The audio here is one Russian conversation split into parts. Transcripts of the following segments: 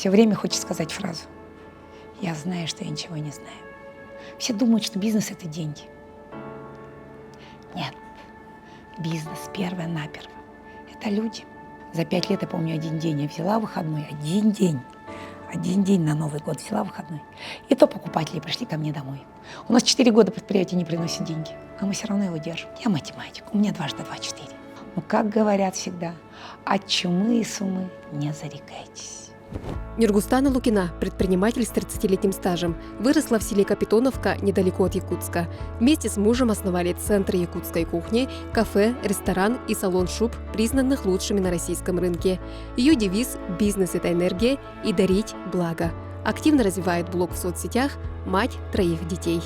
Все время хочет сказать фразу: «Я знаю, что я ничего не знаю». Все думают, что бизнес – это деньги. Нет, бизнес первое-наперво – это люди. За 5 лет, я помню, один день я взяла выходной, один день на Новый год взяла выходной. И то покупатели пришли ко мне домой. У нас 4 года предприятие не приносит деньги, а мы все равно его держим. Я математик, у меня 2 × 2 = 4. Но, как говорят всегда, от чумы и сумы не зарекайтесь. Нургустана Лукина, предприниматель с 30-летним стажем, выросла в селе Капитоновка, недалеко от Якутска. Вместе с мужем основали Центр якутской кухни, кафе, ресторан и салон шуб, признанных лучшими на российском рынке. Ее девиз «Бизнес – это энергия» и «Дарить благо». Активно развивает блог в соцсетях, мать 3 детей.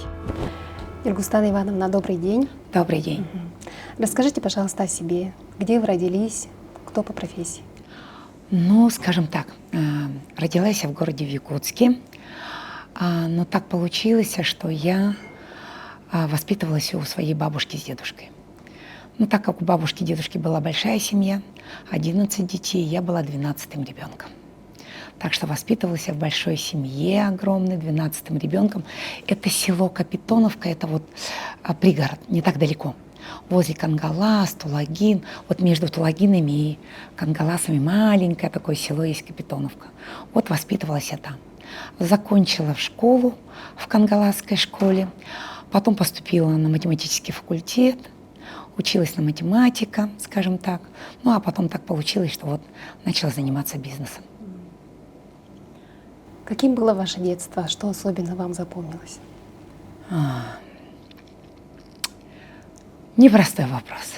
Нургустана Ивановна, добрый день. Добрый день. Расскажите, пожалуйста, о себе. Где вы родились? Кто по профессии? Ну, скажем так, родилась я в городе в Якутске, но так получилось, что я воспитывалась у своей бабушки с дедушкой. Ну, так как у бабушки и дедушки была большая семья, 11 детей, я была 12-м ребенком. Так что воспитывалась я в большой семье огромной, 12-м ребенком. Это село Капитоновка, это вот пригород, не так далеко. Возле Кангалас, Тулагин. Вот между Тулагинами и Кангаласами маленькое такое село есть Капитоновка. Вот воспитывалась я там. Закончила в школу, в Кангаласской школе. Потом поступила на математический факультет. Училась на математика, скажем так. Ну, а потом так получилось, что вот начала заниматься бизнесом. Каким было ваше детство? Что особенно вам запомнилось? Непростой вопрос.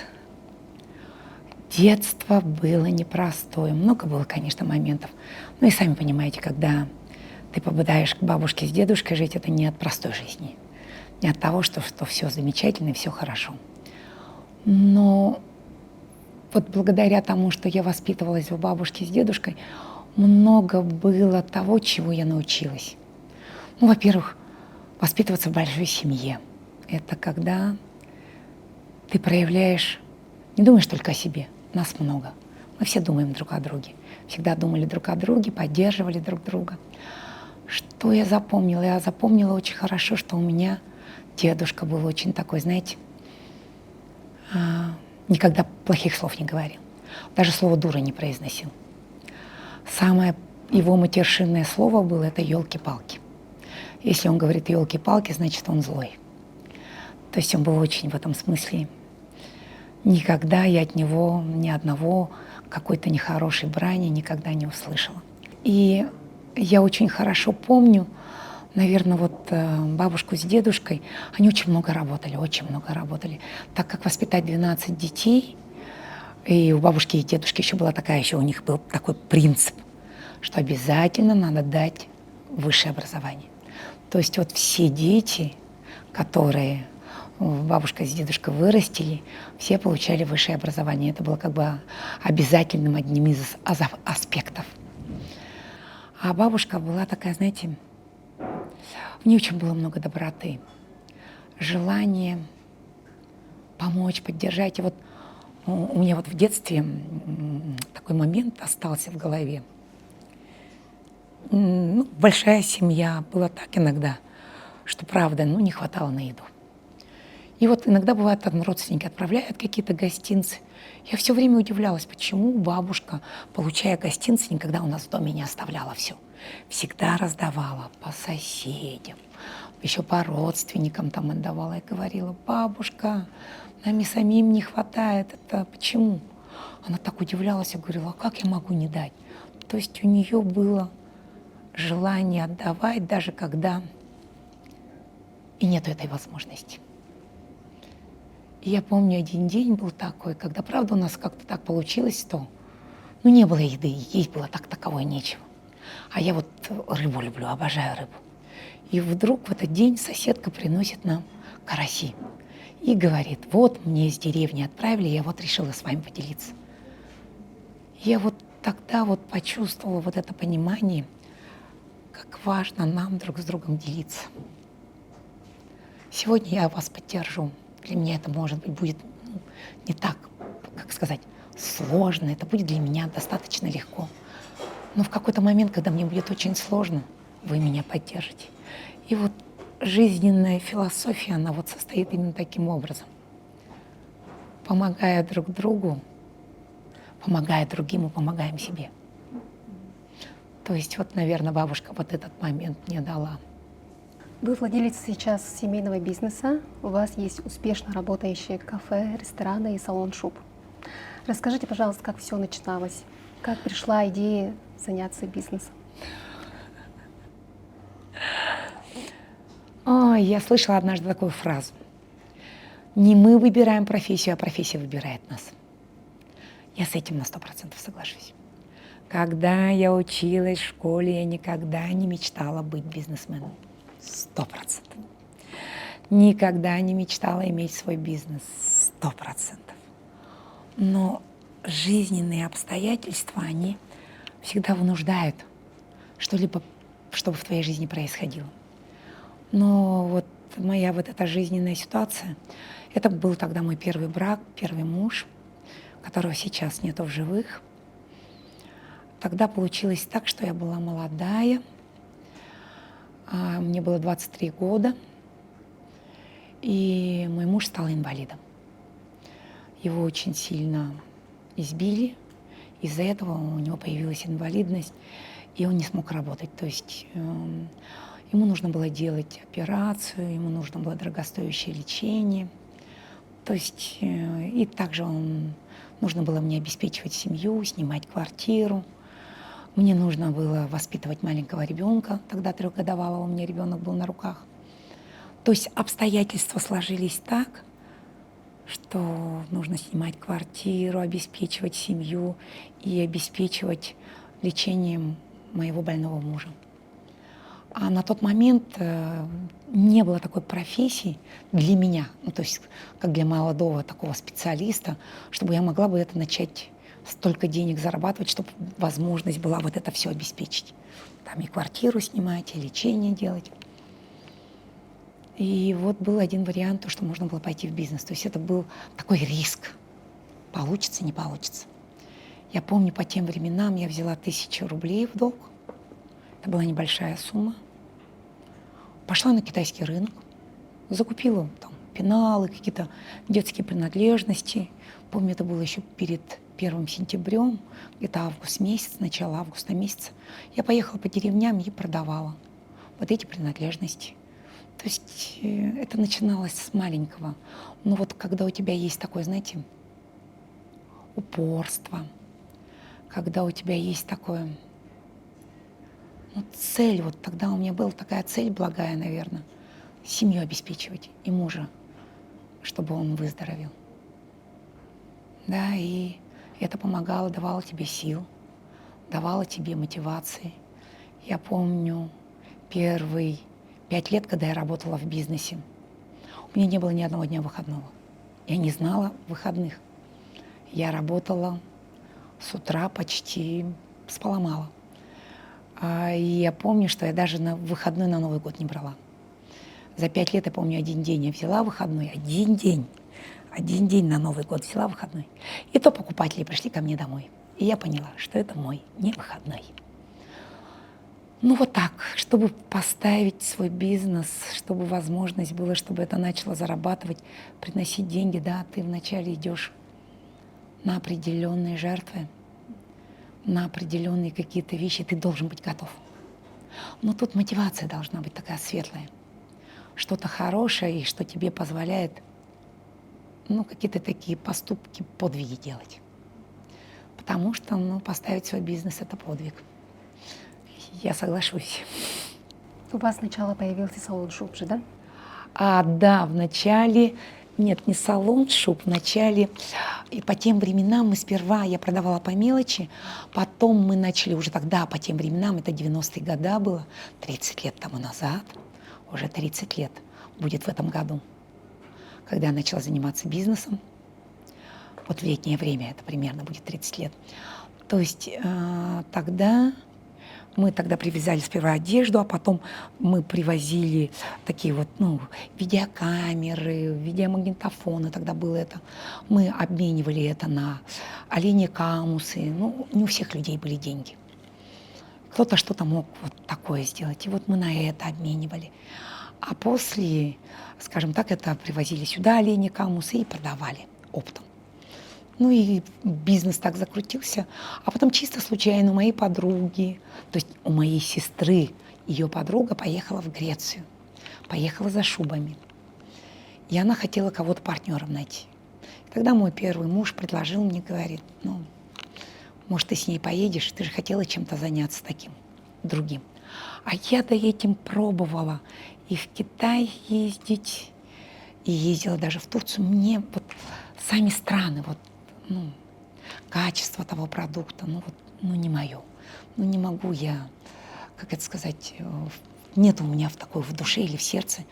Детство было непростое. Много было, конечно, моментов. Ну и сами понимаете, когда ты попадаешь к бабушке с дедушкой жить, это не от простой жизни. Не от того, что все замечательно и все хорошо. Но вот благодаря тому, что я воспитывалась у бабушки с дедушкой, много было того, чего я научилась. Ну, во-первых, воспитываться в большой семье. Это когда ты проявляешь, не думаешь только о себе, нас много. Мы все думаем друг о друге. Всегда думали друг о друге, поддерживали друг друга. Что я запомнила? Я запомнила очень хорошо, что у меня дедушка был очень такой, знаете, никогда плохих слов не говорил. Даже слово «дура» не произносил. Самое его матершинное слово было — это «елки-палки». Если он говорит «елки-палки», значит, он злой. То есть он был очень в этом смысле. Никогда я от него ни одного какой-то нехорошей брани никогда не услышала. И я очень хорошо помню, наверное, вот бабушку с дедушкой, они очень много работали. Так как воспитать 12 детей, и у бабушки и дедушки еще была такая, еще у них был такой принцип, что обязательно надо дать высшее образование. То есть вот все дети, которые бабушка с дедушкой вырастили, все получали высшее образование. Это было как бы обязательным одним из аспектов. А бабушка была такая, знаете, в ней очень было много доброты, желание помочь, поддержать. И вот у меня вот в детстве такой момент остался в голове. Ну, большая семья, было так иногда, что правда, ну, не хватало на еду. И вот иногда бывает, там родственники отправляют какие-то гостинцы. Я все время удивлялась, почему бабушка, получая гостинцы, никогда у нас в доме не оставляла все. Всегда раздавала по соседям, еще по родственникам там отдавала. И говорила: бабушка, нам и самим не хватает. Это почему? Она так удивлялась и говорила: а как я могу не дать? То есть у нее было желание отдавать, даже когда и нету этой возможности. И я помню, один день был такой, когда, правда, у нас как-то так получилось, что не было еды, есть было так таковой нечего. А я вот рыбу люблю, обожаю рыбу. И вдруг в этот день соседка приносит нам караси и говорит: вот мне из деревни отправили, я вот решила с вами поделиться. Я вот тогда вот почувствовала вот это понимание, как важно нам друг с другом делиться. Сегодня я вас поддержу. Для меня это, может быть, будет не так, как сказать, сложно. Это будет для меня достаточно легко. Но в какой-то момент, когда мне будет очень сложно, вы меня поддержите. И вот жизненная философия, она вот состоит именно таким образом. Помогая друг другу, помогая другим, мы помогаем себе. То есть вот, наверное, бабушка вот этот момент мне дала. Вы владелец сейчас семейного бизнеса, у вас есть успешно работающие кафе, рестораны и салон шуб. Расскажите, пожалуйста, как все начиналось? Как пришла идея заняться бизнесом? Ой, я слышала однажды такую фразу. Не мы выбираем профессию, а профессия выбирает нас. Я с этим на 100% соглашусь. Когда я училась в школе, я никогда не мечтала быть бизнесменом. 100%. Никогда не мечтала иметь свой бизнес. 100%. Но жизненные обстоятельства, они всегда вынуждают что-либо, чтобы в твоей жизни происходило. Но вот моя вот эта жизненная ситуация, это был тогда мой первый брак, первый муж, которого сейчас нету в живых. Тогда получилось так, что я была молодая, мне было 23 года, и мой муж стал инвалидом. Его очень сильно избили, из-за этого у него появилась инвалидность, и он не смог работать. То есть ему нужно было делать операцию, ему нужно было дорогостоящее лечение. То есть и также нужно было мне обеспечивать семью, снимать квартиру. Мне нужно было воспитывать маленького ребенка, тогда 3-годовалого у меня ребенок был на руках. То есть обстоятельства сложились так, что нужно снимать квартиру, обеспечивать семью и обеспечивать лечением моего больного мужа. А на тот момент не было такой профессии для меня, ну, то есть как для молодого такого специалиста, чтобы я могла бы это начать столько денег зарабатывать, чтобы возможность была вот это все обеспечить. Там и квартиру снимать, и лечение делать. И вот был один вариант, то, что можно было пойти в бизнес. То есть это был такой риск. Получится, не получится. Я помню, по тем временам я взяла 1000 рублей в долг. Это была небольшая сумма. Пошла на китайский рынок, закупила там пеналы, какие-то детские принадлежности. Помню, это было еще перед 1 сентябрем, где-то август месяц, начало августа месяца. Я поехала по деревням и продавала вот эти принадлежности. То есть это начиналось с маленького. Но вот когда у тебя есть такое, знаете, упорство, когда у тебя есть такое, ну, цель, вот тогда у меня была такая цель благая, наверное, семью обеспечивать и мужа, чтобы он выздоровел. Да, и это помогало, давало тебе сил, давало тебе мотивации. Я помню первые 5 лет, когда я работала в бизнесе, у меня не было ни одного дня выходного. Я не знала выходных. Я работала с утра, почти спала мало. И я помню, что я даже на выходной на Новый год не брала. За 5 лет, я помню, 1 день я взяла выходной, 1 день. 1 день на Новый год взяла выходной. И то покупатели пришли ко мне домой. И я поняла, что это мой не выходной. Ну вот так, чтобы поставить свой бизнес, чтобы возможность была, чтобы это начало зарабатывать, приносить деньги, да, ты вначале идешь на определенные жертвы, на определенные какие-то вещи, ты должен быть готов. Но тут мотивация должна быть такая светлая, что-то хорошее, и что тебе позволяет, ну, какие-то такие поступки, подвиги делать. Потому что, ну, поставить свой бизнес — это подвиг. Я соглашусь. У вас сначала появился салон шуб же, да? Да, вначале, нет, не салон шуб, вначале, и по тем временам сперва я продавала по мелочи, потом мы начали уже тогда, по тем временам, это 90-е годы было, 30 лет тому назад, уже 30 лет будет в этом году, когда я начала заниматься бизнесом. Вот в летнее время это примерно будет 30 лет. То есть мы тогда привязали сперва одежду, а потом мы привозили такие вот, ну, видеокамеры, видеомагнитофоны, тогда было это. Мы обменивали это на оленекамусы. Ну, не у всех людей были деньги. кто-то что-то мог вот такое сделать. И вот мы на это обменивали. А после, скажем так, это привозили сюда олени, камусы и продавали оптом. Ну и бизнес так закрутился. А потом чисто случайно у моей подруги, то есть у моей сестры, ее подруга поехала в Грецию. Поехала за шубами. И она хотела кого-то партнером найти. Тогда мой первый муж предложил мне, говорит, ну, может, ты с ней поедешь, ты же хотела чем-то заняться таким, другим. А я-то этим пробовала и в Китай ездить, и ездила даже в Турцию. Мне вот сами страны, вот, ну, качество того продукта, ну, вот, ну, не мое. Ну, не могу я, как это сказать, нет у меня в такой в душе или в сердце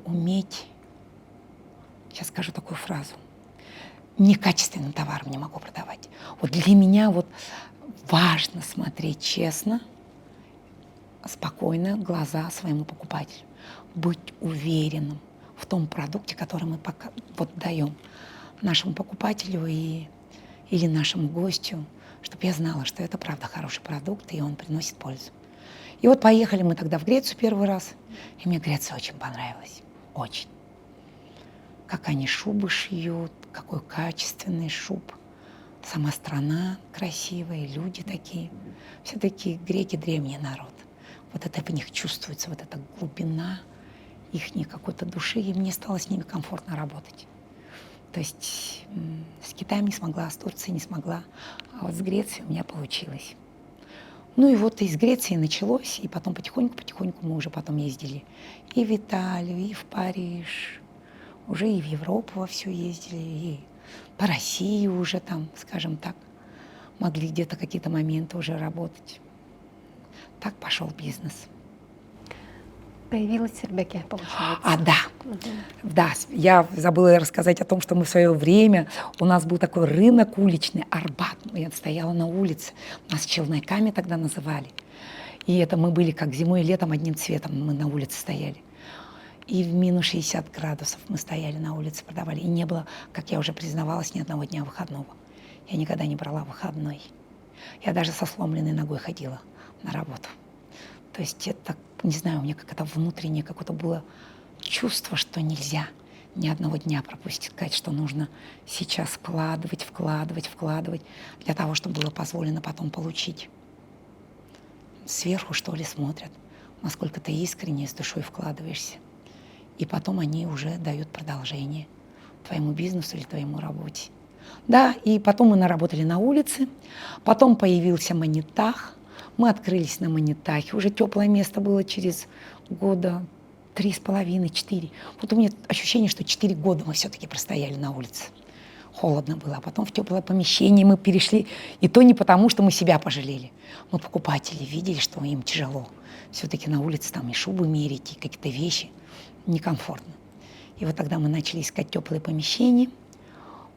уметь, сейчас скажу такую фразу, некачественным товаром не могу продавать. Вот для меня вот важно смотреть честно, спокойно в глаза своему покупателю, быть уверенным в том продукте, который мы вот даем нашему покупателю или нашему гостю, чтобы я знала, что это правда хороший продукт, и он приносит пользу. И вот поехали мы тогда в Грецию первый раз, и мне Греция очень понравилась, очень. Как они шубы шьют, какой качественный шуб. Сама страна красивая, люди такие. Все-таки греки древний народ. Вот это в них чувствуется, вот эта глубина их какой-то души, и мне стало с ними комфортно работать. То есть с Китаем не смогла, с Турцией не смогла, а вот с Грецией у меня получилось. Ну и вот из Греции началось, и потом потихоньку мы уже потом ездили и в Италию, и в Париж, уже и в Европу во всю ездили, и по России уже там, скажем так, могли где-то какие-то моменты уже работать. Так пошел бизнес. Появилась Сербеке, получается. Да. Да, я забыла рассказать о том, что мы в свое время, у нас был такой рынок уличный, Арбат, я стояла на улице, нас челноками тогда называли. И это мы были как зимой и летом одним цветом, мы на улице стояли. И в минус 60 градусов мы стояли на улице, продавали. И не было, как я уже признавалась, ни одного дня выходного. Я никогда не брала выходной. Я даже со сломленной ногой ходила на работу. То есть это, не знаю, у меня как-то внутреннее какое-то было чувство, что нельзя ни одного дня пропустить, сказать, что нужно сейчас вкладывать для того, чтобы было позволено потом получить. Сверху, что ли, смотрят, насколько ты искренне с душой вкладываешься. И потом они уже дают продолжение твоему бизнесу или твоему работе. Да, и потом мы наработали на улице, потом появился Манитах, мы открылись на Манитахе, уже теплое место было через года 3,5-4. Вот у меня ощущение, что 4 года мы все-таки простояли на улице. Холодно было, а потом в теплое помещение мы перешли, и то не потому, что мы себя пожалели. Мы покупатели видели, что им тяжело. Все-таки на улице там и шубы мерить, и какие-то вещи некомфортно. И вот тогда мы начали искать теплые помещения.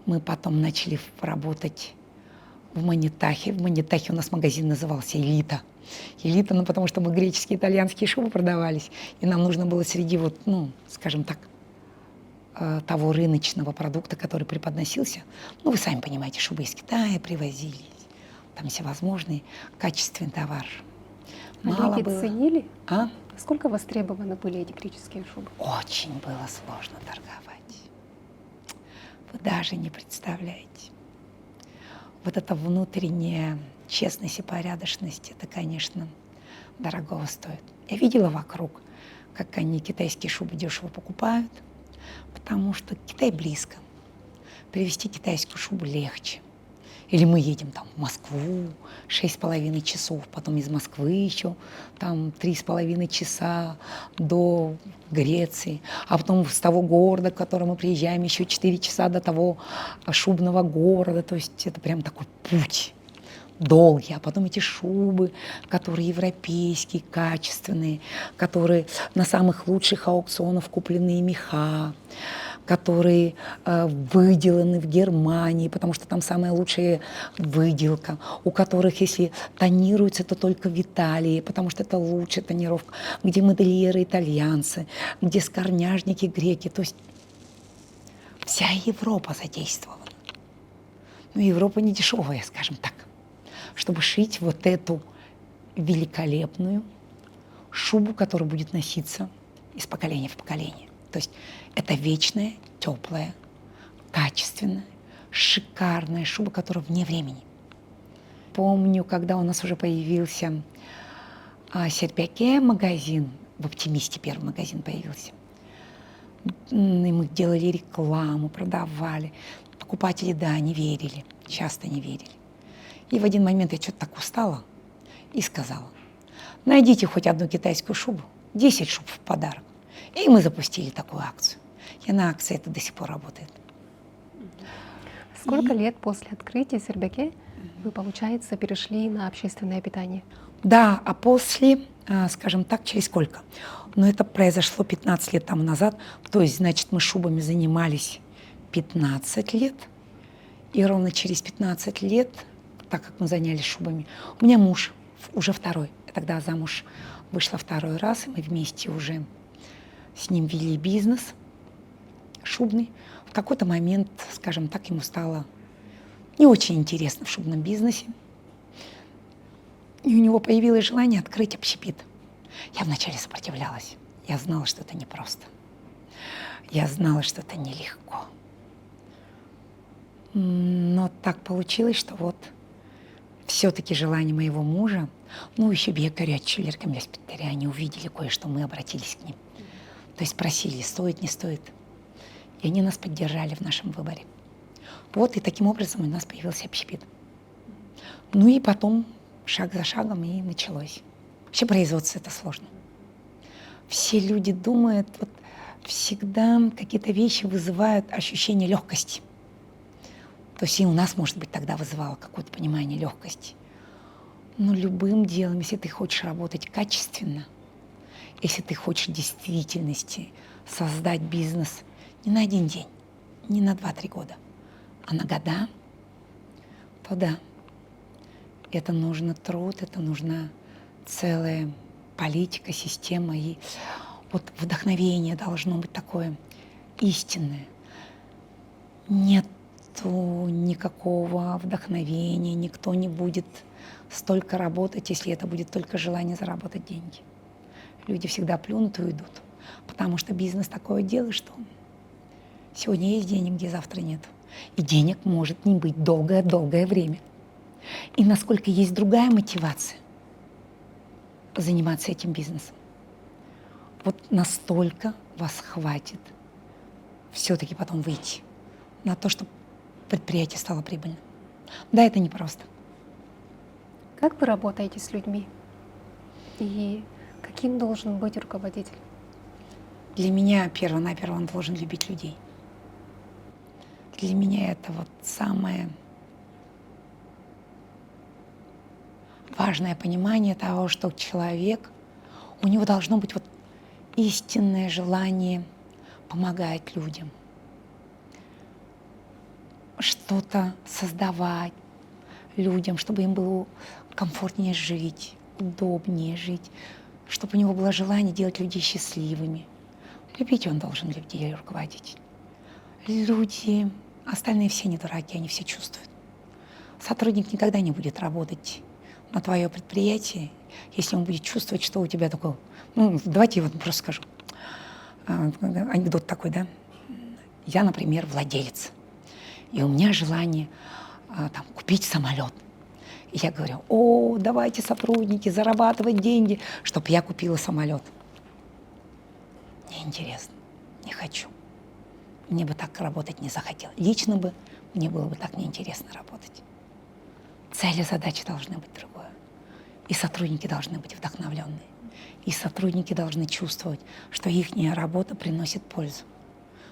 Мы потом начали работать в Манитахе. В Манитахе у нас магазин назывался «Элита». «Элита», ну, потому что мы греческие, итальянские шубы продавались, и нам нужно было среди вот, ну, скажем так, того рыночного продукта, который преподносился. Ну, вы сами понимаете, шубы из Китая привозились, там всевозможный качественный товар. Мало люди было. ценили? А? Насколько востребованы были эти греческие шубы? Очень было сложно торговать. Вы даже не представляете. Вот эта внутренняя честность и порядочность, это, конечно, дорогого стоит. Я видела вокруг, как они китайские шубы дешево покупают, потому что Китай близко. Привезти китайскую шубу легче. Или мы едем там в Москву 6,5 часов, потом из Москвы еще там 3,5 часа до Греции, а потом с того города, в который мы приезжаем, еще 4 часа до того шубного города. То есть это прям такой путь долгий. А потом эти шубы, которые европейские, качественные, которые на самых лучших аукционах купленные меха, которые выделаны в Германии, потому что там самая лучшая выделка, у которых, если тонируется, то только в Италии, потому что это лучшая тонировка, где модельеры итальянцы, где скорняжники греки. То есть вся Европа задействована. Но Европа не дешевая, скажем так, чтобы шить вот эту великолепную шубу, которая будет носиться из поколения в поколение. То есть это вечная, теплая, качественная, шикарная шуба, которая вне времени. Помню, когда у нас уже появился Сербяке магазин, в «Оптимисте» первый магазин появился. И мы делали рекламу, продавали. Покупатели, да, не верили, часто не верили. И в один момент я что-то так устала и сказала: найдите хоть одну китайскую шубу, 10 шуб в подарок. И мы запустили такую акцию. И на акции это до сих пор работает. Сколько лет после открытия Сербяке вы, получается, перешли на общественное питание? Да, а после, скажем так, через сколько? Но это произошло 15 лет тому назад. То есть, значит, мы шубами занимались 15 лет. И ровно через 15 лет, так как мы занялись шубами, у меня муж уже второй. Я тогда замуж вышла второй раз, и мы вместе уже с ним вели бизнес шубный. В какой-то момент, скажем так, ему стало не очень интересно в шубном бизнесе. И у него появилось желание открыть общепит. Я вначале сопротивлялась. Я знала, что это непросто. Я знала, что это нелегко. Но так получилось, что вот все-таки желание моего мужа, ну еще Бекаря, Чилеркам, они увидели кое-что, мы обратились к ним. То есть спросили, стоит, не стоит. И они нас поддержали в нашем выборе. Вот и таким образом у нас появился общепит. Ну и потом шаг за шагом и началось. Вообще производство это сложно. Все люди думают, вот всегда какие-то вещи вызывают ощущение легкости. То есть и у нас, может быть, тогда вызывало какое-то понимание легкости. Но любым делом, если ты хочешь работать качественно, если ты хочешь в действительности создать бизнес не на один день, не на 2-3 года, а на года, то да, это нужно труд, это нужна целая политика, система. И вот вдохновение должно быть такое истинное. Нету никакого вдохновения, никто не будет столько работать, если это будет только желание заработать деньги. Люди всегда плюнут и уйдут, потому что бизнес такое дело, что сегодня есть денег, где завтра нет. И денег может не быть долгое-долгое время. И насколько есть другая мотивация заниматься этим бизнесом, вот настолько вас хватит все-таки потом выйти на то, чтобы предприятие стало прибыльным. Да, это непросто. Как вы работаете с людьми? И каким должен быть руководитель? Для меня перво-наперво он должен любить людей. Для меня это вот самое важное понимание того, что человек, у него должно быть вот истинное желание помогать людям, что-то создавать людям, чтобы им было комфортнее жить, удобнее жить, чтобы у него было желание делать людей счастливыми. Любить он должен людей руководить. Люди, остальные все не дураки, они все чувствуют. Сотрудник никогда не будет работать на твое предприятие, если он будет чувствовать, что у тебя такое. Ну, давайте я вот просто скажу. Анекдот такой, да? Я, например, владелец, и у меня желание там, купить самолет. И я говорю: о, давайте, сотрудники, зарабатывать деньги, чтобы я купила самолет. Неинтересно, не хочу. Мне бы так работать не захотелось. Лично бы мне было бы так неинтересно работать. Цели, задачи должны быть другое. И сотрудники должны быть вдохновленные. И сотрудники должны чувствовать, что их работа приносит пользу.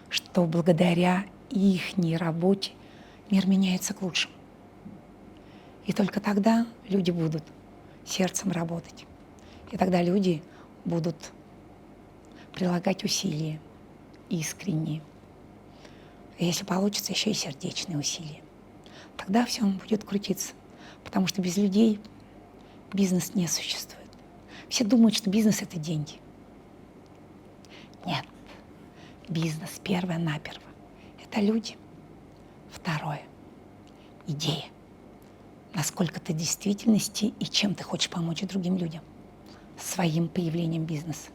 Что благодаря их работе мир меняется к лучшему. И только тогда люди будут сердцем работать. И тогда люди будут прилагать усилия искренние. И если получится, еще и сердечные усилия. Тогда все будет крутиться. Потому что без людей бизнес не существует. Все думают, что бизнес — это деньги. Нет. Бизнес первое-наперво — это люди. Второе — идея. насколько ты в действительности и чем ты хочешь помочь другим людям своим появлением бизнеса.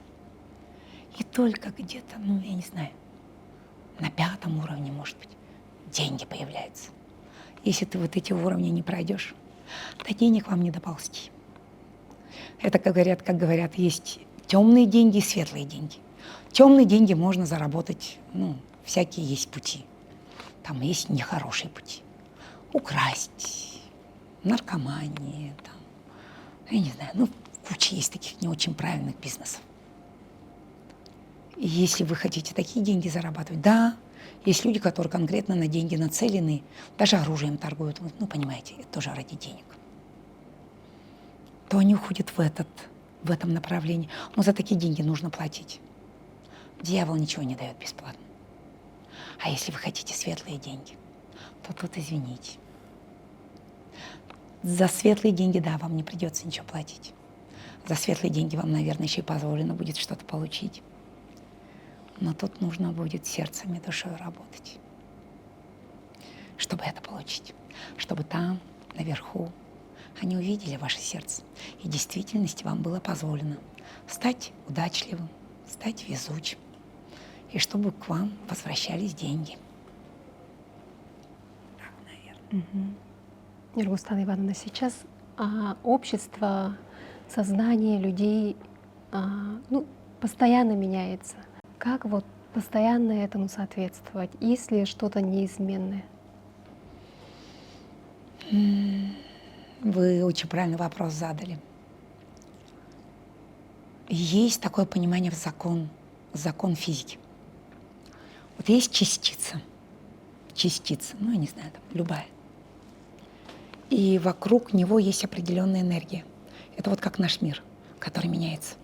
И только где-то, я не знаю, на 5-м уровне, может быть, деньги появляются. Если ты вот эти уровни не пройдешь, до денег вам не доползти. Это, как говорят, есть темные деньги и светлые деньги. Темные деньги можно заработать, всякие есть пути. Там есть нехорошие пути. Украсть, наркомания, я не знаю, куча есть таких не очень правильных бизнесов. И если вы хотите такие деньги зарабатывать, да, есть люди, которые конкретно на деньги нацелены, даже оружием торгуют, понимаете, это тоже ради денег. То они уходят в этом направлении. Но за такие деньги нужно платить. Дьявол ничего не дает бесплатно. А если вы хотите светлые деньги, то тут извините. За светлые деньги, да, вам не придется ничего платить. За светлые деньги вам, наверное, еще и позволено будет что-то получить. Но тут нужно будет сердцем и душой работать, чтобы это получить. Чтобы там, наверху, они увидели ваше сердце. И в действительности вам было позволено стать удачливым, стать везучим. И чтобы к вам возвращались деньги. Так, наверное. Нургулстан Ивановна, сейчас общество, сознание людей постоянно меняется. Как постоянно этому соответствовать, если что-то неизменное? Вы очень правильный вопрос задали. Есть такое понимание в закон физики. Вот есть частица, я не знаю, любая. И вокруг него есть определенная энергия. Это вот как наш мир, который меняется.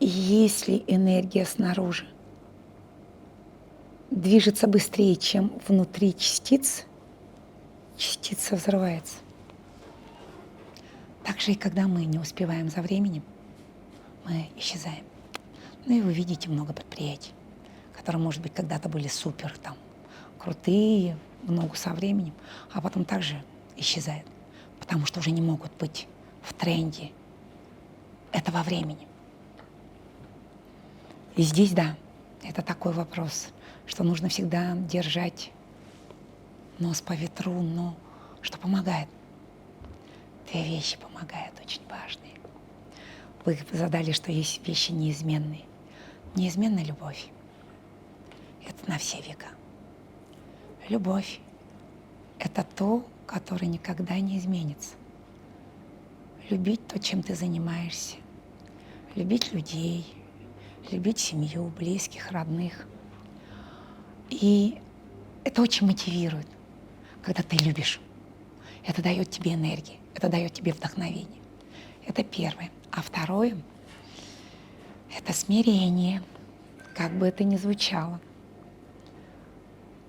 И если энергия снаружи движется быстрее, чем внутри частица взрывается. Так же и когда мы не успеваем за временем, мы исчезаем. И вы видите много предприятий, которые, может быть, когда-то были супер крутые, в ногу со временем, а потом также исчезают, потому что уже не могут быть в тренде этого времени. И здесь, да, это такой вопрос, что нужно всегда держать нос по ветру, но что помогает? Две вещи помогают, очень важные. Вы задали, что есть вещи неизменные. Неизменная любовь. Это на все века. Любовь — это то, которое никогда не изменится. Любить то, чем ты занимаешься. Любить людей, любить семью, близких, родных. И это очень мотивирует, когда ты любишь. Это дает тебе энергию, это дает тебе вдохновение. Это первое. А второе — это смирение, как бы это ни звучало.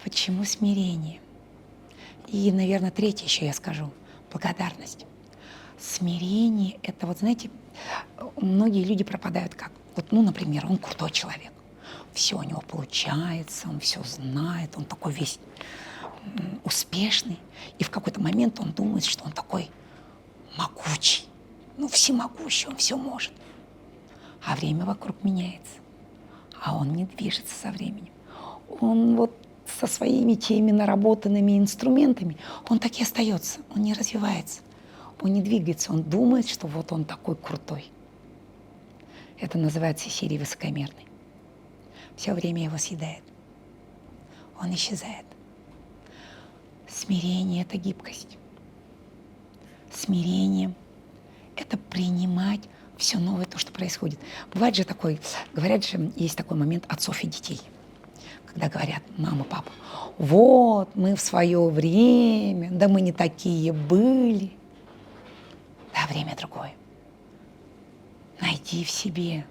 Почему смирение? И, наверное, третье еще я скажу — благодарность. Смирение — это, знаете, многие люди пропадают как? Например, он крутой человек. Все у него получается, он все знает, он такой весь успешный. И в какой-то момент он думает, что он такой могучий, всемогущий, он все может. А время вокруг меняется, а он не движется со временем. Он со своими теми наработанными инструментами, он так и остается, он не развивается, он не двигается, он думает, что он такой крутой. Это называется серией высокомерной. Все время его съедает. Он исчезает. Смирение — это гибкость. Смирение — это принимать все новое, то, что происходит. Бывает же говорят же, есть такой момент отцов и детей. Когда говорят: мама, папа, мы в свое время, да мы не такие были. Да, время другое. Найди в себе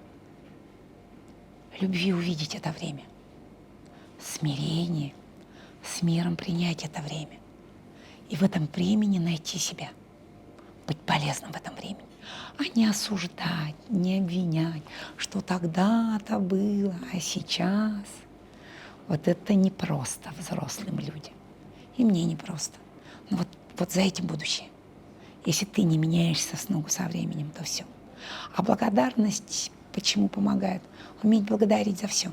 любви, увидеть это время. Смирение, с миром принять это время. И в этом времени найти себя, быть полезным в этом времени. А не осуждать, не обвинять, что тогда-то было, а сейчас. Это непросто взрослым людям. И мне непросто. Но вот за этим будущее. Если ты не меняешься с ногу со временем, то все. А благодарность почему помогает? Уметь благодарить за все.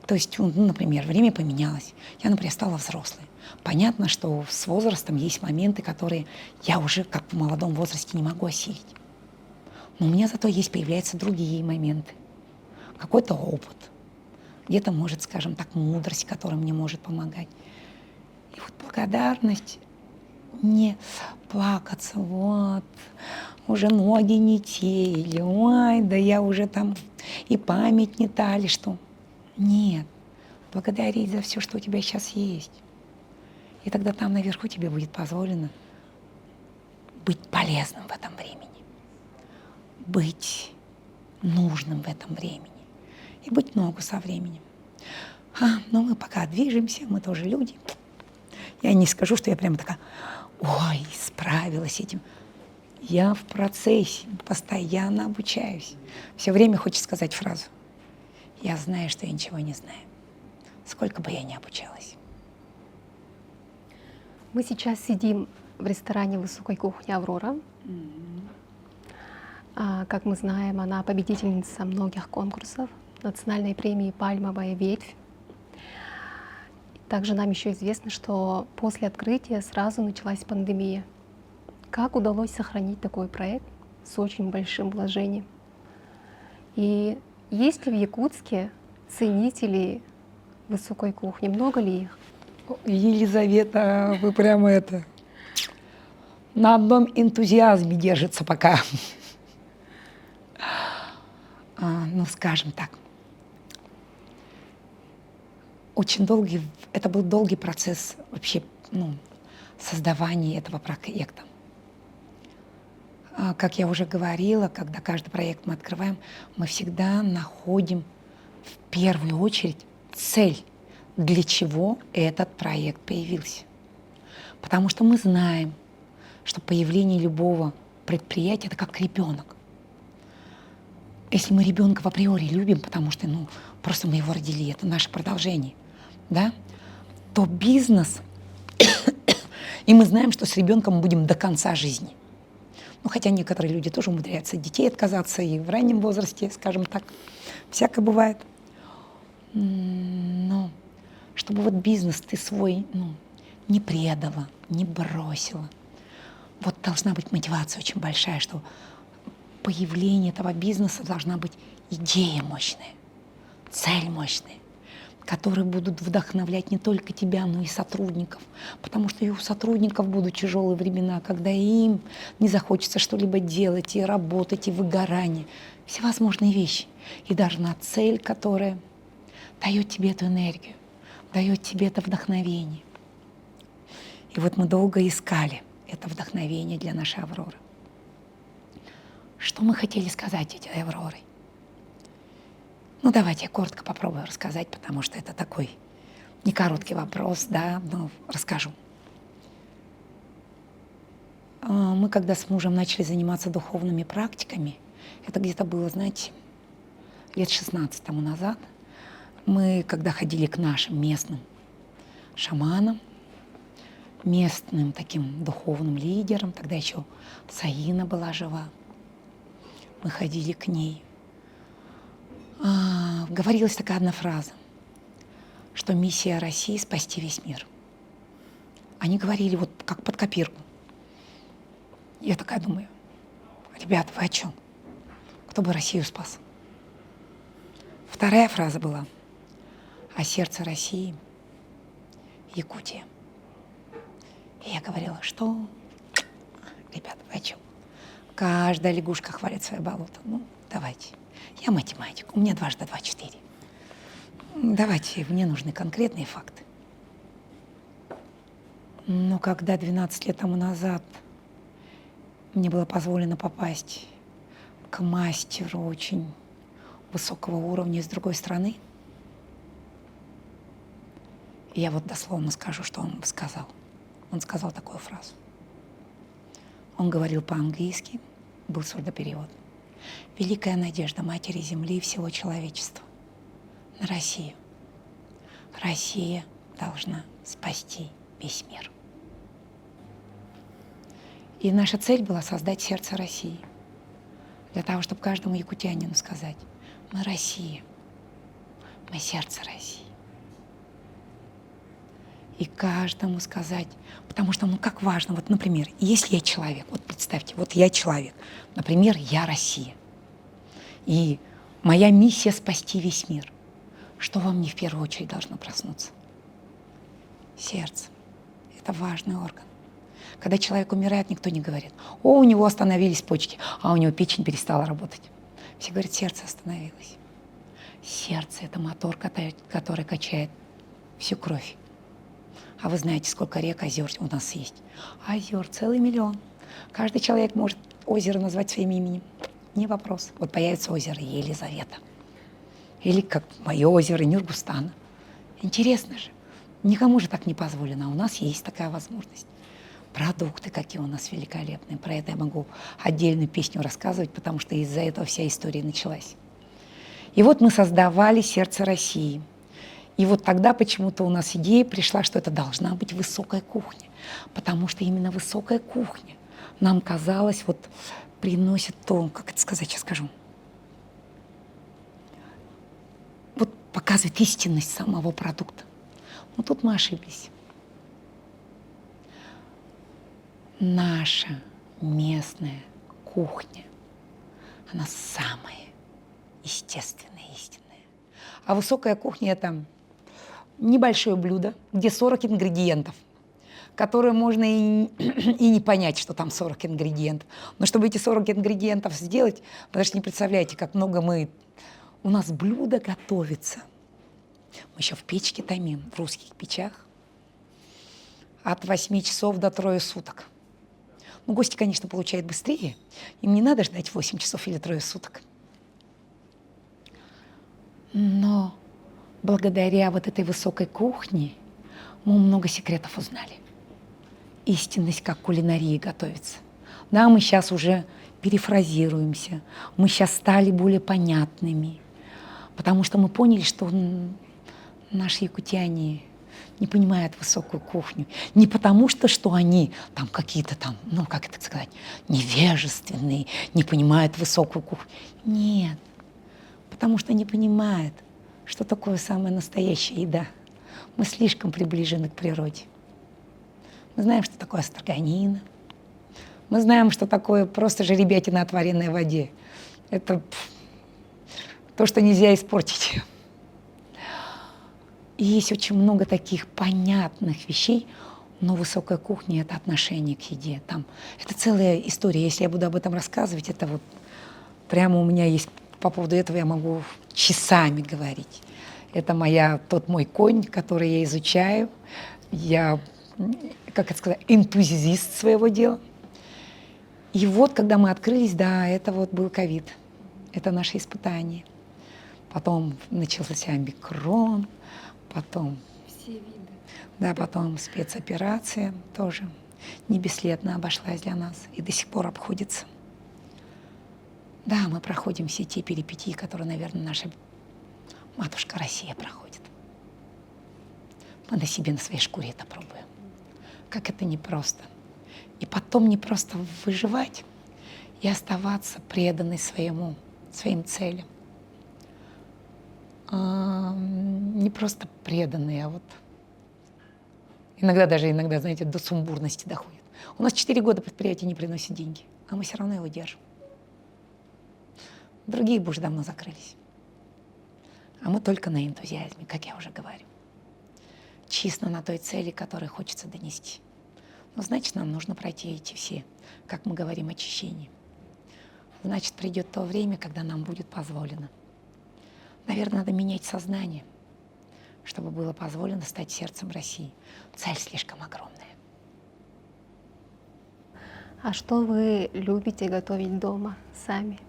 То есть, ну, например, время поменялось. Я, например, стала взрослой. Понятно, что с возрастом есть моменты, которые я уже, как в молодом возрасте, не могу осилить. Но у меня зато появляются другие моменты. Какой-то опыт. Где-то, может, скажем так, мудрость, которая мне может помогать. И вот благодарность, не плакаться, вот, уже ноги не те, или ой, да я уже там и память не та, или что. Нет, благодарить за все, что у тебя сейчас есть. И тогда там наверху тебе будет позволено быть полезным в этом времени, быть нужным в этом времени и быть ногу со временем. Но мы пока движемся, мы тоже люди. Я не скажу, что я прямо такая, ой, справилась с этим. Я в процессе, постоянно обучаюсь. Все время хочется сказать фразу: я знаю, что я ничего не знаю, сколько бы я ни обучалась. Мы сейчас сидим в ресторане высокой кухни «Аврора». Как мы знаем, она победительница многих конкурсов, национальной премии «Пальмовая ветвь». Также нам еще известно, что после открытия сразу началась пандемия. Как удалось сохранить такой проект с очень большим вложением? И есть ли в Якутске ценители высокой кухни? Много ли их? Елизавета, вы прямо на одном энтузиазме держится пока. Ну, скажем так, очень долгий, это был долгий процесс вообще, создавания этого проекта. Как я уже говорила, когда каждый проект мы открываем, мы всегда находим в первую очередь цель, для чего этот проект появился. Потому что мы знаем, что появление любого предприятия — это как ребенок. Если мы ребенка в априори любим, потому что просто мы его родили, это наше продолжение, да, то бизнес, и мы знаем, что с ребенком мы будем до конца жизни. Хотя некоторые люди тоже умудряются от детей отказаться и в раннем возрасте, скажем так, всякое бывает. Но чтобы вот бизнес ты свой не предала, не бросила. Вот должна быть мотивация очень большая, что появление этого бизнеса должна быть идея мощная, цель мощная, которые будут вдохновлять не только тебя, но и сотрудников. Потому что и у сотрудников будут тяжелые времена, когда им не захочется что-либо делать, и работать, и выгорание. Всевозможные вещи. И даже на цель, которая дает тебе эту энергию, дает тебе это вдохновение. И вот мы долго искали это вдохновение для нашей «Авроры». Что мы хотели сказать этой «Авророй»? Давайте я коротко попробую рассказать, потому что это такой не короткий вопрос, да, но расскажу. Мы когда с мужем начали заниматься духовными практиками, это где-то было, знаете, лет 16 тому назад, мы когда ходили к нашим местным шаманам, местным таким духовным лидерам, тогда еще Саина была жива, мы ходили к ней. Говорилась такая одна фраза, что миссия России — спасти весь мир. Они говорили вот как под копирку. Я такая думаю, ребята, вы о чем? Кто бы Россию спас? Вторая фраза была: а сердце России — Якутия. И я говорила, что, ребята, вы о чем? Каждая лягушка хвалит свое болото. Давайте. Я математик, у меня 2 × 2 = 4. Давайте, мне нужны конкретные факты. Но когда 12 лет тому назад мне было позволено попасть к мастеру очень высокого уровня из другой страны, я вот дословно скажу, что он сказал. Он сказал такую фразу. Он говорил по-английски, был сурдоперевод. Великая надежда Матери Земли и всего человечества на Россию. Россия должна спасти весь мир. И наша цель была создать сердце России. Для того, чтобы каждому якутянину сказать: мы Россия, мы сердце России. И каждому сказать, потому что, ну как важно, вот, например, если я человек, вот представьте, вот я человек, например, я Россия, и моя миссия — спасти весь мир. Что во мне в первую очередь должно проснуться? Сердце. Это важный орган. Когда человек умирает, никто не говорит: о, у него остановились почки, а у него печень перестала работать. Все говорят: сердце остановилось. Сердце — это мотор, который качает всю кровь. А вы знаете, сколько рек, озер у нас есть? Озер целый миллион. Каждый человек может озеро назвать своим именем. Не вопрос. Вот появится озеро Елизавета. Или как мое озеро Нюргустана. Интересно же. Никому же так не позволено, а у нас есть такая возможность. Продукты какие у нас великолепные. Про это я могу отдельную песню рассказывать, потому что из-за этого вся история началась. И вот мы создавали сердце России. И вот тогда почему-то у нас идея пришла, что это должна быть высокая кухня. Потому что именно высокая кухня нам казалось, вот приносит то, как это сказать, сейчас скажу. Вот показывает истинность самого продукта. Но тут мы ошиблись. Наша местная кухня, она самая естественная, истинная. А высокая кухня — это небольшое блюдо, где 40 ингредиентов, которые можно и не понять, что там 40 ингредиентов. Но чтобы эти 40 ингредиентов сделать, вы даже не представляете, как много у нас блюдо готовится. Мы еще в печке томим, в русских печах, от 8 часов до 3 суток. Ну, гости, конечно, получают быстрее. Им не надо ждать 8 часов или 3 суток. Но благодаря вот этой высокой кухне мы много секретов узнали. Истинность, как кулинарии готовится. Да, мы сейчас уже перефразируемся, мы сейчас стали более понятными, потому что мы поняли, что наши якутяне не понимают высокую кухню. Не потому что они там какие-то там, ну как это сказать, невежественные, не понимают высокую кухню. Нет, потому что не понимают, что такое самая настоящая еда. Мы слишком приближены к природе. Мы знаем, что такое строганина. Мы знаем, что такое просто жеребятина, отваренная в воде. Это то, что нельзя испортить. И есть очень много таких понятных вещей, но высокая кухня — это отношение к еде. Это целая история. Если я буду об этом рассказывать, это вот прямо у меня есть по поводу этого, я могу часами говорить. Это тот мой конь, который я изучаю. Я, как это сказать, энтузиаст своего дела. И вот, когда мы открылись, да, это вот был ковид. Это наше испытание. Потом начался омикрон, потом, Все виды. да, потом спецоперация тоже не бесследно обошлась для нас и до сих пор обходится. Да, мы проходим все те перипетии, которые, наверное, наша матушка Россия проходит. Мы на себе, на своей шкуре это пробуем. Как это непросто. И потом не просто выживать и оставаться преданной своим целям. Не просто преданные, а вот иногда, знаете, до сумбурности доходит. У нас 4 года предприятие не приносит деньги, а мы все равно его держим. Другие бы уже давно закрылись. А мы только на энтузиазме, как я уже говорю. Чисто на той цели, которую хочется донести. Ну, значит, нам нужно пройти эти все, как мы говорим, очищения. Значит, придет то время, когда нам будет позволено. Наверное, надо менять сознание, чтобы было позволено стать сердцем России. Цель слишком огромная. А что вы любите готовить дома сами?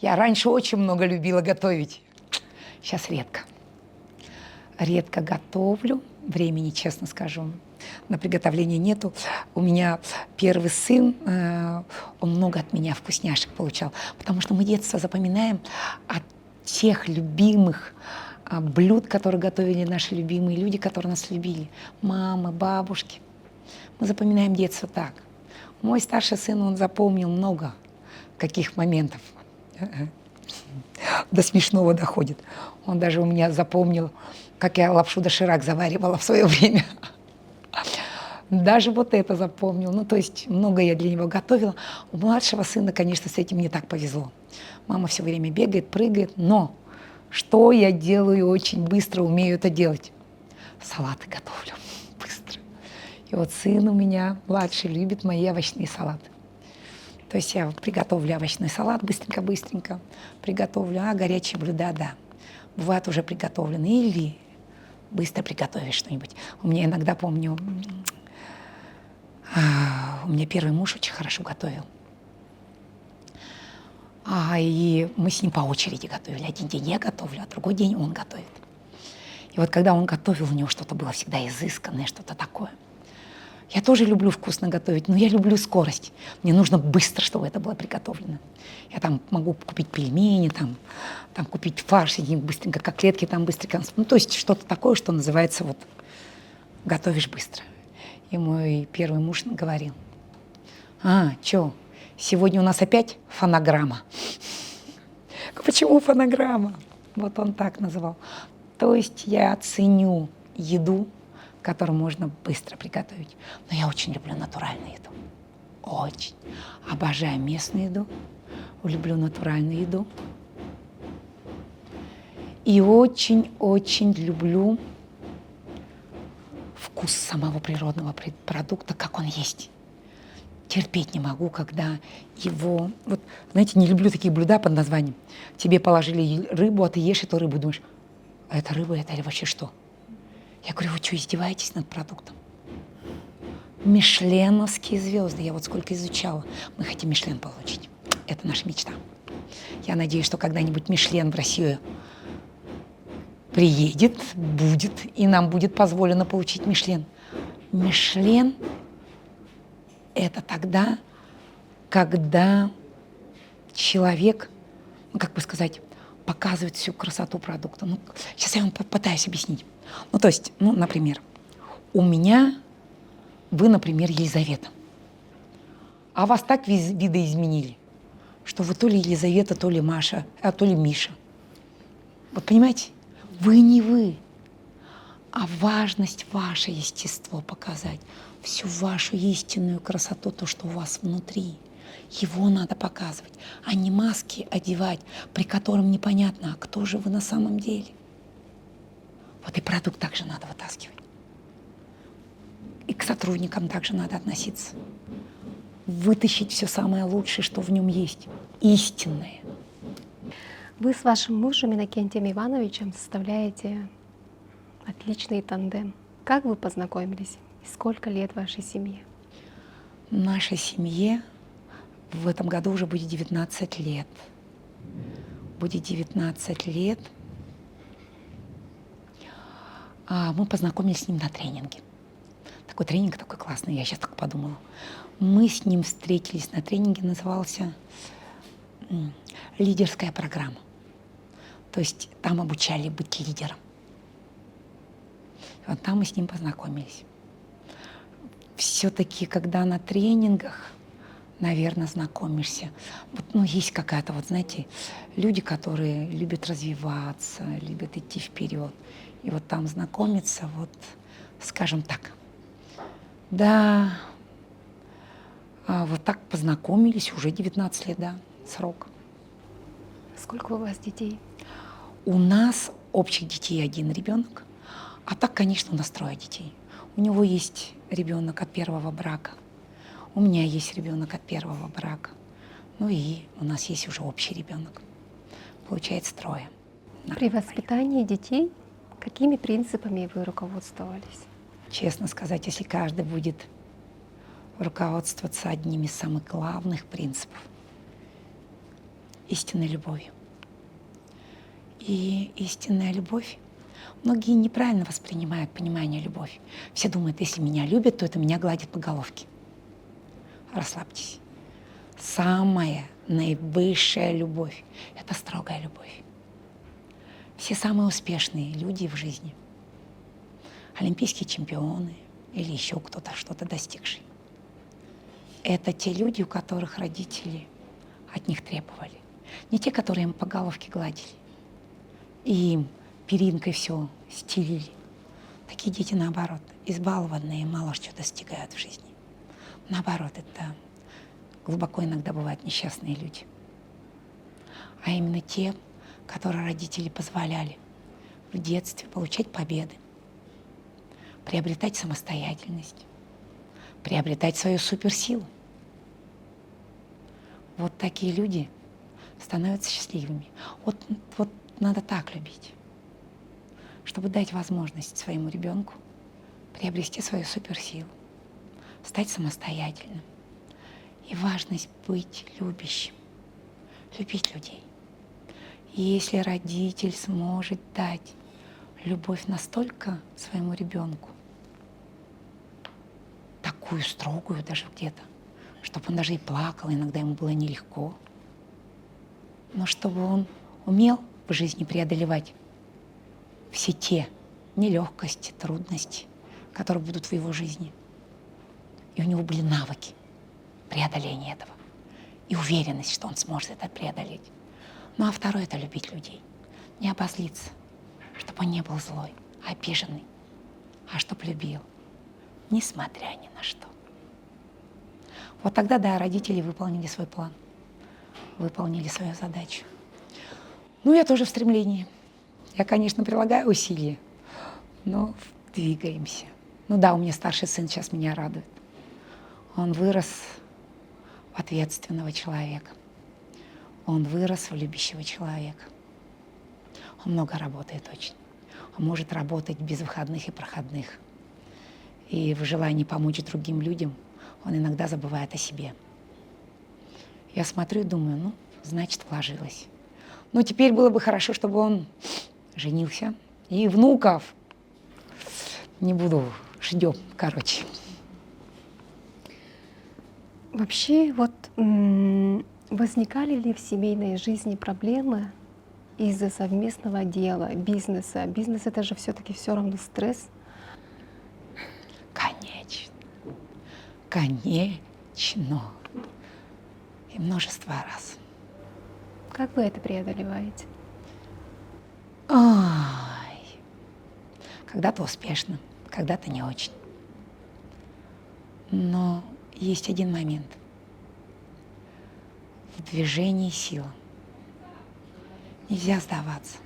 Я раньше очень много любила готовить. Сейчас редко. Редко готовлю. Времени, честно скажу, на приготовление нету. У меня первый сын, он много от меня вкусняшек получал, потому что мы детство запоминаем от тех любимых блюд, которые готовили наши любимые люди, которые нас любили. Мамы, бабушки. Мы запоминаем детство так. Мой старший сын, он запомнил много каких моментов. До смешного доходит. Он даже у меня запомнил, как я лапшу доширак заваривала в свое время. Даже вот это запомнил. Ну, то есть много я для него готовила. У младшего сына, конечно, с этим не так повезло. Мама все время бегает, прыгает, но что я делаю очень быстро, умею это делать? Салаты готовлю быстро. И вот сын у меня, младший, любит мои овощные салаты. То есть я приготовлю овощной салат быстренько-быстренько, приготовлю, а горячие блюда, да, бывают уже приготовлены. Или быстро приготовишь что-нибудь. У меня иногда, помню, у меня первый муж очень хорошо готовил. И мы с ним по очереди готовили. Один день я готовлю, а другой день он готовит. И вот когда он готовил, у него что-то было всегда изысканное, что-то такое. Я тоже люблю вкусно готовить, но я люблю скорость. Мне нужно быстро, чтобы это было приготовлено. Я там могу купить пельмени, там купить фарш, и быстренько котлетки, там быстренько. Ну, то есть что-то такое, что называется вот готовишь быстро. И мой первый муж говорил: чё, сегодня у нас опять фонограмма? Почему фонограмма? Вот он так называл. То есть я ценю еду, которую можно быстро приготовить. Но я очень люблю натуральную еду. Очень. Обожаю местную еду. Люблю натуральную еду. И очень-очень люблю вкус самого природного продукта, как он есть. Терпеть не могу, когда его... Вот, знаете, не люблю такие блюда под названием. Тебе положили рыбу, а ты ешь эту рыбу, думаешь, а это рыба, это или вообще что? Я говорю, вы что, издеваетесь над продуктом? Мишленовские звезды. Я вот сколько изучала. Мы хотим Мишлен получить. Это наша мечта. Я надеюсь, что когда-нибудь Мишлен в Россию приедет, будет, и нам будет позволено получить Мишлен. Мишлен – это тогда, когда человек, как бы сказать, показывает всю красоту продукта. Ну, сейчас я вам попытаюсь объяснить. Ну, то есть, например, у меня, вы, например, Елизавета, а вас так видоизменили, что вы то ли Елизавета, то ли Маша, то ли Миша. Вот понимаете, вы не вы, а важность ваше естество показать, всю вашу истинную красоту, то, что у вас внутри. Его надо показывать, а не маски одевать, при котором непонятно, а кто же вы на самом деле. Вот и продукт также надо вытаскивать. И к сотрудникам также надо относиться. Вытащить все самое лучшее, что в нем есть, истинное. Вы с вашим мужем Иннокентием Ивановичем составляете отличный тандем. Как вы познакомились? И сколько лет вашей семье? Нашей семье в этом году уже будет 19 лет. Будет 19 лет. Мы познакомились с ним на тренинге. Такой тренинг такой классный, я сейчас так подумала. Мы с ним встретились на тренинге, назывался «Лидерская программа». То есть там обучали быть лидером. И вот там мы с ним познакомились. Все-таки, когда на тренингах, наверное, знакомишься, есть какая-то, знаете, люди, которые любят развиваться, любят идти вперед. И вот там знакомиться, скажем так. Да, вот так познакомились, уже 19 лет, да, срок. Сколько у вас детей? У нас общих детей 1 ребенок, а так, конечно, у нас 3 детей. У него есть ребенок от первого брака, у меня есть ребенок от первого брака, и у нас есть уже общий ребенок. Получается 3. При воспитании детей какими принципами вы руководствовались? Честно сказать, если каждый будет руководствоваться одним из самых главных принципов — истинной любовью. И истинная любовь, многие неправильно воспринимают понимание любовь. Все думают, если меня любят, то это меня гладит по головке. Расслабьтесь. Самая наивысшая любовь — это строгая любовь. Все самые успешные люди в жизни, олимпийские чемпионы, или еще кто-то, что-то достигший. Это те люди, у которых родители от них требовали. Не те, которые им по головке гладили и им перинкой все стелили. Такие дети, наоборот, избалованные, мало что достигают в жизни. Наоборот, это глубоко иногда бывают несчастные люди. А именно те, которые родители позволяли в детстве получать победы, приобретать самостоятельность, приобретать свою суперсилу. Вот такие люди становятся счастливыми. Вот надо так любить, чтобы дать возможность своему ребенку приобрести свою суперсилу, стать самостоятельным. И важность быть любящим, любить людей. И если родитель сможет дать любовь настолько своему ребенку, такую строгую даже где-то, чтобы он даже и плакал, иногда ему было нелегко, но чтобы он умел в жизни преодолевать все те нелегкости, трудности, которые будут в его жизни. И у него были навыки преодоления этого и уверенность, что он сможет это преодолеть. Ну а второе — это любить людей. Не обозлиться, чтобы он не был злой, обиженный, а чтобы любил, несмотря ни на что. Вот тогда, да, родители выполнили свой план, выполнили свою задачу. Ну, я тоже в стремлении. Я, конечно, прилагаю усилия, но двигаемся. Ну да, у меня старший сын сейчас меня радует. Он вырос в ответственного человека. Он вырос в любящего человека. Он много работает очень. Он может работать без выходных и проходных. И в желании помочь другим людям он иногда забывает о себе. Я смотрю и думаю, ну, значит, вложилась. Но теперь было бы хорошо, чтобы он женился. И внуков. Не буду, ждем, короче. Вообще, вот возникали ли в семейной жизни проблемы из-за совместного дела, бизнеса? Бизнес — это же все-таки все равно стресс. Конечно. Конечно. И множество раз. Как вы это преодолеваете? Ай. Когда-то успешно, когда-то не очень. Но есть один момент. В движении сила. Нельзя сдаваться.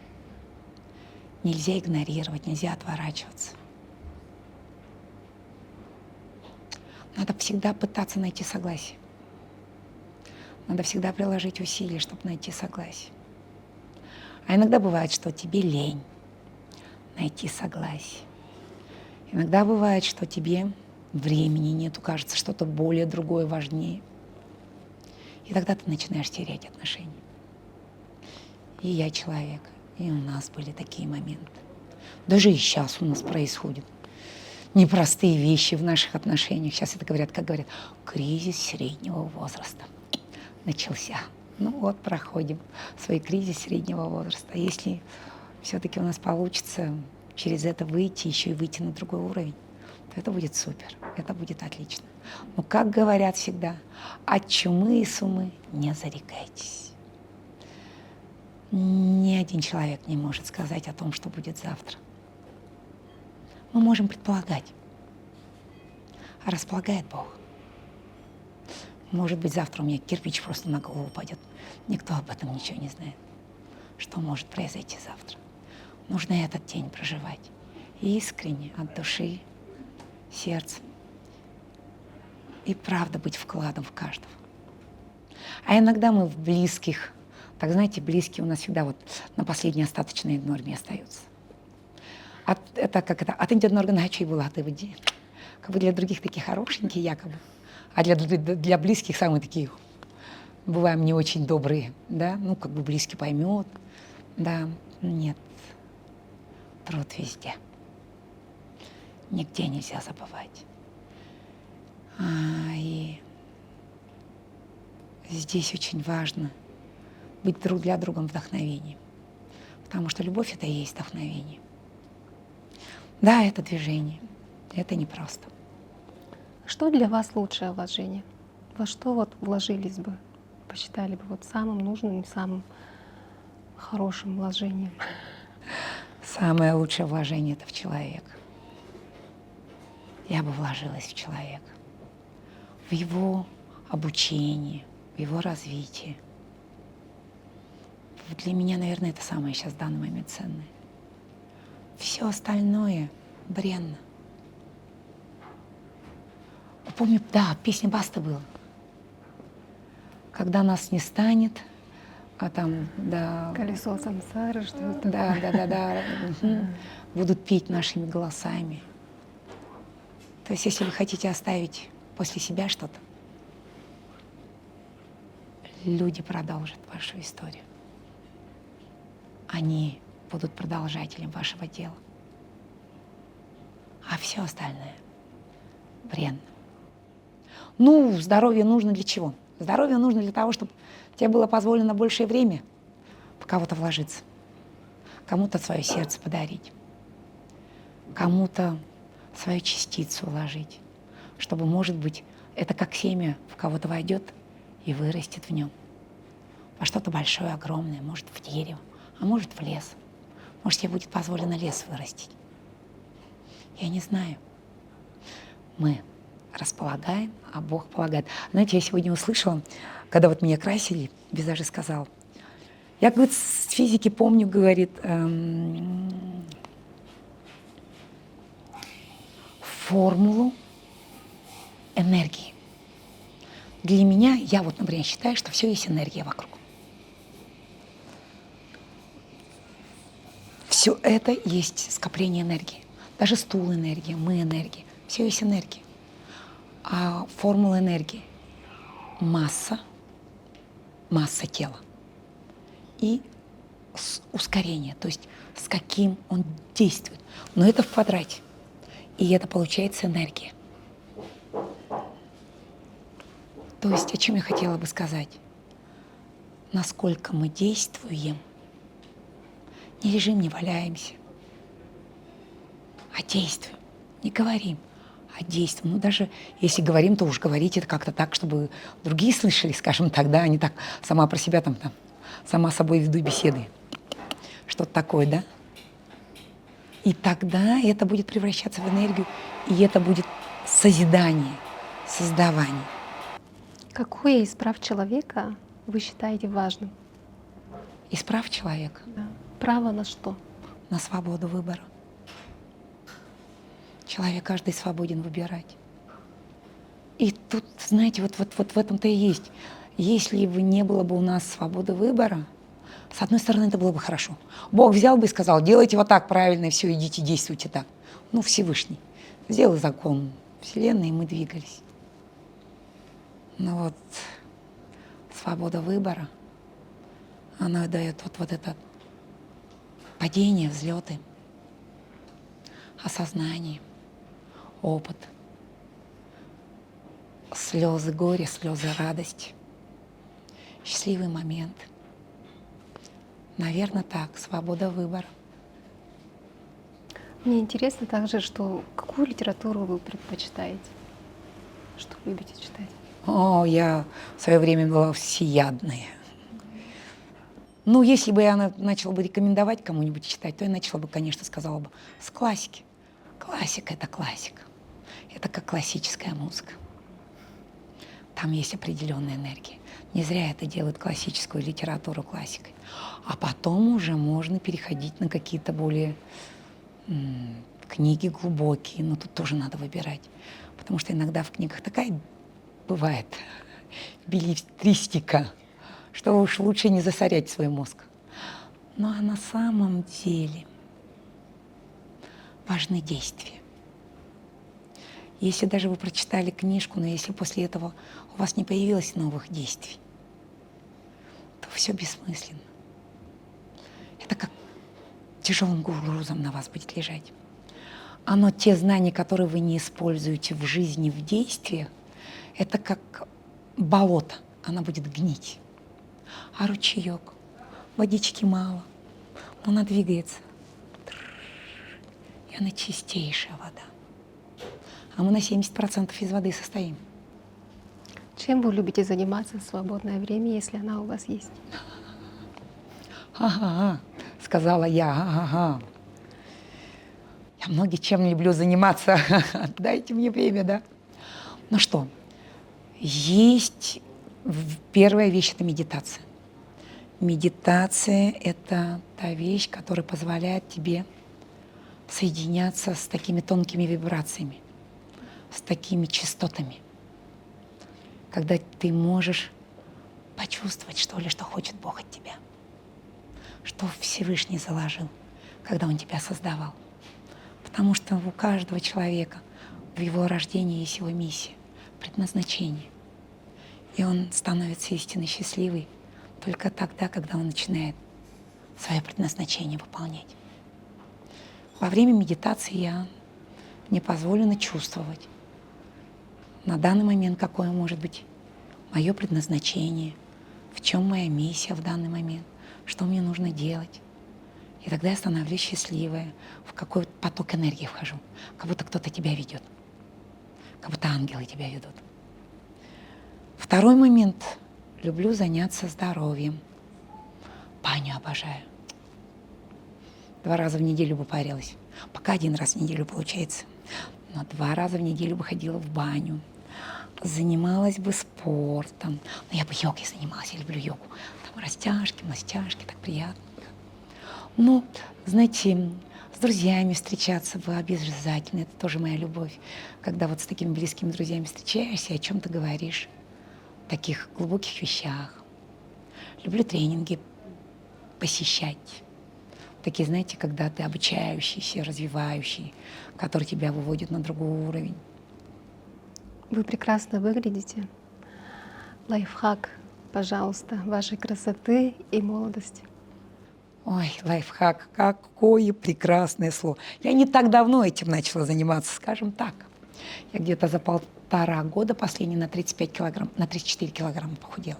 Нельзя игнорировать, нельзя отворачиваться. Надо всегда пытаться найти согласие. Надо всегда приложить усилия, чтобы найти согласие. А иногда бывает, что тебе лень найти согласие. Иногда бывает, что тебе времени нету, кажется, что-то более другое важнее. И тогда ты начинаешь терять отношения. И я человек, и у нас были такие моменты. Даже и сейчас у нас происходят непростые вещи в наших отношениях. Сейчас это говорят, как говорят, кризис среднего возраста начался. Ну вот, проходим свой кризис среднего возраста. Если все-таки у нас получится через это выйти, еще и выйти на другой уровень, то это будет супер, это будет отлично. Но, как говорят всегда, от чумы и сумы не зарекайтесь. Ни один человек не может сказать о том, что будет завтра. Мы можем предполагать, а располагает Бог. Может быть, завтра у меня кирпич просто на голову упадет. Никто об этом ничего не знает. Что может произойти завтра? Нужно этот день проживать искренне, от души, сердцем. И правда быть вкладом в каждого. А иногда мы в близких, так знаете, близкие у нас всегда вот на последней остаточной норме остаются. От идет была ты води. Как бы для других такие хорошенькие якобы, а для близких самые такие, бываем не очень добрые, да, ну как бы близкий поймет, да, нет, труд везде, нигде нельзя забывать. И здесь очень важно быть друг для друга вдохновением, потому что любовь — это и есть вдохновение. Да, это движение. Это непросто. Что для вас лучшее вложение? Во что вот вложились бы, посчитали бы вот самым нужным и самым хорошим вложением? Самое лучшее вложение — это в человека. Я бы вложилась в человека, в его обучение, в его развитие. Вот для меня, наверное, это самое сейчас в данный момент ценное. Все остальное бренно. Помню, да, песня Басты была. Когда нас не станет, а там, да, Колесо сансары, что это да, такое? да, да, да, будут петь нашими голосами. То есть, если вы хотите оставить после себя что-то, люди продолжат вашу историю. Они будут продолжателем вашего дела. А все остальное бренно. Ну, здоровье нужно для чего? Здоровье нужно для того, чтобы тебе было позволено большее время в кого-то вложиться, кому-то свое сердце подарить, кому-то свою частицу вложить, чтобы, может быть, это как семя в кого-то войдет и вырастет в нем. Во что-то большое, огромное, может, в дерево, а может, в лес. Может, тебе будет позволено лес вырастить. Я не знаю. Мы располагаем, а Бог полагает. Знаете, я сегодня услышала, когда вот меня красили, визажист сказал, я, говорит, с физики помню, говорит, формулу энергии. Для меня, я вот, например, считаю, что все есть энергия вокруг. Все это есть скопление энергии. Даже стул энергия, мы энергия. Все есть энергия. А формула энергии — масса тела и ускорение, то есть с каким он действует. Но это в квадрате. И это получается энергия. То есть о чем я хотела бы сказать? Насколько мы действуем, не лежим, не валяемся, а действуем, не говорим, а действуем. Ну, даже если говорим, то уж говорить это как-то так, чтобы другие слышали, скажем так, да, а не так сама про себя там сама собой веду беседы. Что-то такое, да? И тогда это будет превращаться в энергию, и это будет созидание, создавание. Какое из прав человека вы считаете важным? Из прав человека Да. Право на что? на свободу выбора. Человек каждый свободен выбирать. И тут, знаете, вот в этом-то и есть. Если бы не было бы у нас свободы выбора, с одной стороны, это было бы хорошо. Бог взял бы и сказал, делайте вот так правильно, и все, идите, действуйте так. Ну, Всевышний сделал закон Вселенной, и мы двигались. Но вот свобода выбора, она дает вот это падение, взлеты, осознание, опыт, слезы горя, слезы радости, счастливый момент. Наверное, так, свобода выбора. Мне интересно также, что какую литературу вы предпочитаете? Что любите читать? О, я в свое время была всеядная. Ну, если бы я начала бы рекомендовать кому-нибудь читать, то я начала бы, конечно, сказала бы, с классики. Классика — это классика. Это как классическая музыка. Там есть определенная энергия. Не зря это делают классическую литературу классикой. А потом уже можно переходить на какие-то более книги глубокие, но тут тоже надо выбирать. Потому что иногда в книгах такая бывает беллетристика, что уж лучше не засорять свой мозг. Ну а на самом деле важны действия. Если даже вы прочитали книжку, но если после этого у вас не появилось новых действий, то все бессмысленно. Это как тяжелым грузом на вас будет лежать. Но те знания, которые вы не используете в жизни, в действиях, это как болото, она будет гнить. А ручеек, водички мало, но она двигается. И она чистейшая вода. А мы на 70% из воды состоим. Чем вы любите заниматься в свободное время, если она у вас есть? Ага, сказала я, ага. Я много чем люблю заниматься. Дайте мне время, да? Ну что, есть первая вещь — это медитация. Медитация — это та вещь, которая позволяет тебе соединяться с такими тонкими вибрациями, с такими частотами, когда ты можешь почувствовать, что ли, что хочет Бог от тебя, что Всевышний заложил, когда Он тебя создавал. Потому что у каждого человека в его рождении есть его миссия, предназначение. И он становится истинно счастливый только тогда, когда он начинает свое предназначение выполнять. Во время медитации мне позволено чувствовать на данный момент, какое может быть мое предназначение, в чем моя миссия в данный момент, что мне нужно делать. И тогда я становлюсь счастливая, в какой поток энергии вхожу, как будто кто-то тебя ведет, как будто ангелы тебя ведут. Второй момент. Люблю заняться здоровьем. Баню обожаю. 2 раза в неделю бы парилась. Пока 1 раз в неделю получается. Но 2 раза в неделю бы ходила в баню. Занималась бы спортом. Но я бы йогой занималась, я люблю йогу. Там растяжки, настяжки, так приятно. Ну, знаете, с друзьями встречаться бы обязательно. Это тоже моя любовь. Когда вот с такими близкими друзьями встречаешься и о чем-то говоришь, о таких глубоких вещах. Люблю тренинги посещать. Такие, знаете, когда ты обучающийся, развивающий, который тебя выводит на другой уровень. Вы прекрасно выглядите. Лайфхак, пожалуйста, вашей красоты и молодости. Ой, лайфхак, какое прекрасное слово. Я не так давно этим начала заниматься, скажем так. Я где-то за 1,5 года последний на 35 килограмм, на 34 килограмма похудела.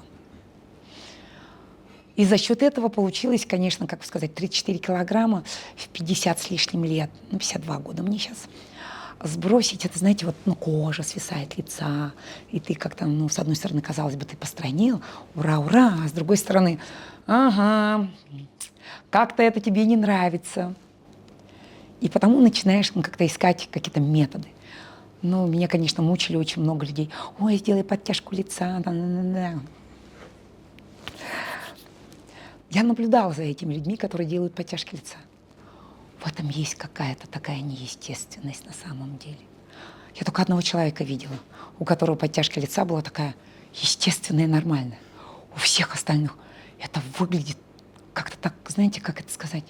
И за счет этого получилось, конечно, как сказать, 34 килограмма в 50 с лишним лет, 52 года мне сейчас. Сбросить, это, знаете, вот кожа свисает лица, и ты как-то, с одной стороны, казалось бы, ты постройнел, ура, ура, а с другой стороны, ага, как-то это тебе не нравится. И потому начинаешь как-то искать какие-то методы. Но меня, конечно, мучили очень много людей. Ой, сделай подтяжку лица. Да. Я наблюдала за этими людьми, которые делают подтяжки лица. В этом есть какая-то такая неестественность на самом деле. Я только одного человека видела, у которого подтяжка лица была такая естественная и нормальная. У всех остальных это выглядит как-то так, знаете, как это сказать?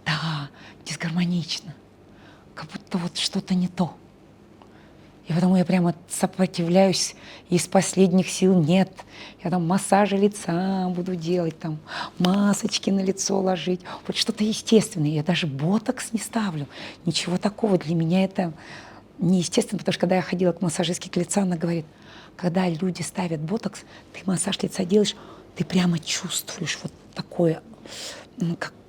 Да, дисгармонично. Как будто вот что-то не то. И потому я прямо сопротивляюсь из последних сил. Нет, я там массажи лица буду делать, там масочки на лицо ложить. Вот что-то естественное. Я даже ботокс не ставлю. Ничего такого. Для меня это неестественно, потому что когда я ходила к массажистке к лицу, она говорит, когда люди ставят ботокс, ты массаж лица делаешь, ты прямо чувствуешь вот такое,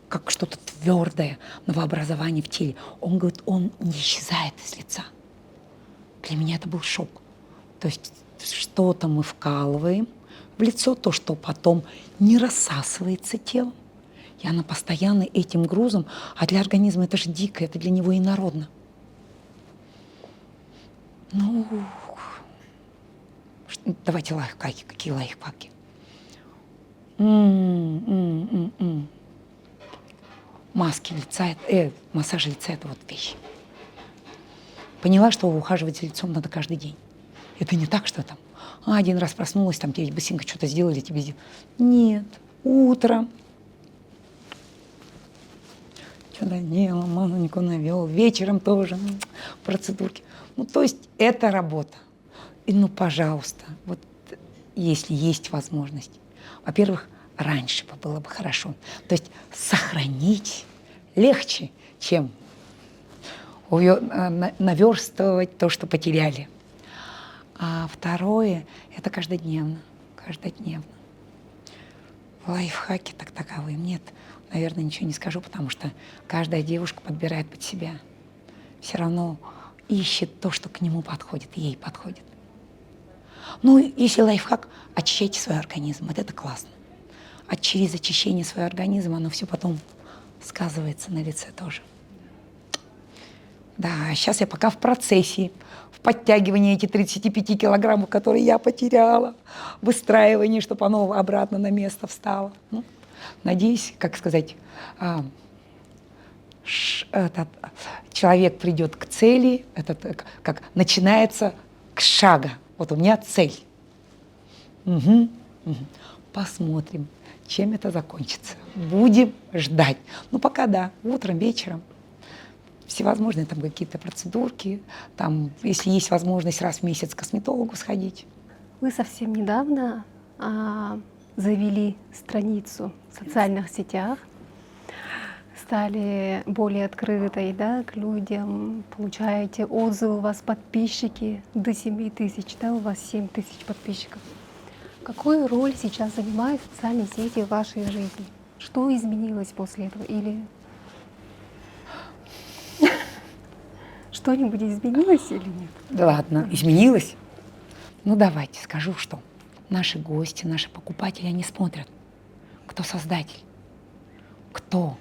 как что-то твердое новообразование в теле. Он говорит, он не исчезает из лица. Для меня это был шок. То есть что-то мы вкалываем в лицо, то, что потом не рассасывается телом. И она постоянно этим грузом, а для организма это же дико, это для него инородно. Давайте лайфхаки. Какие лайфхаки? Маски лица, массаж лица — это вот вещь. Поняла, что ухаживать за лицом надо каждый день. Это не так, что там, 1 раз проснулась, там тебе быстренько что-то сделали, тебе сделали. Нет, утром. Что-то делал, мазаньку навел, вечером тоже процедурки. То есть это работа. И пожалуйста, вот если есть возможность, во-первых, раньше было бы хорошо. То есть сохранить легче, чем наверстывать то, что потеряли. А второе — это каждодневно. Лайфхаки таковые. Нет, наверное, ничего не скажу, потому что каждая девушка подбирает под себя. Все равно ищет то, что к нему подходит, ей подходит. Ну, если лайфхак, очищайте свой организм, вот это классно. А через очищение своего организма оно все потом сказывается на лице тоже. Да, сейчас я пока в процессе, в подтягивании эти 35 килограммов, которые я потеряла, выстраивании, чтобы оно обратно на место встало. Ну, надеюсь, как сказать, этот человек придет к цели, как начинается к шага. Вот у меня цель. Угу. Посмотрим, чем это закончится. Будем ждать. Ну, пока да, утром, вечером. Всевозможные там какие-то процедурки, там, если есть возможность раз в месяц к косметологу сходить. Вы совсем недавно завели страницу в социальных сетях, стали более открытой, да, к людям, получаете отзывы, у вас подписчики до 7 тысяч, да, у вас 7 тысяч подписчиков. Какую роль сейчас занимают социальные сети в вашей жизни? Что изменилось после этого? Или что-нибудь изменилось или нет? Да ладно, изменилось? Ну давайте, скажу, что наши гости, наши покупатели, они смотрят, кто создатель, кто,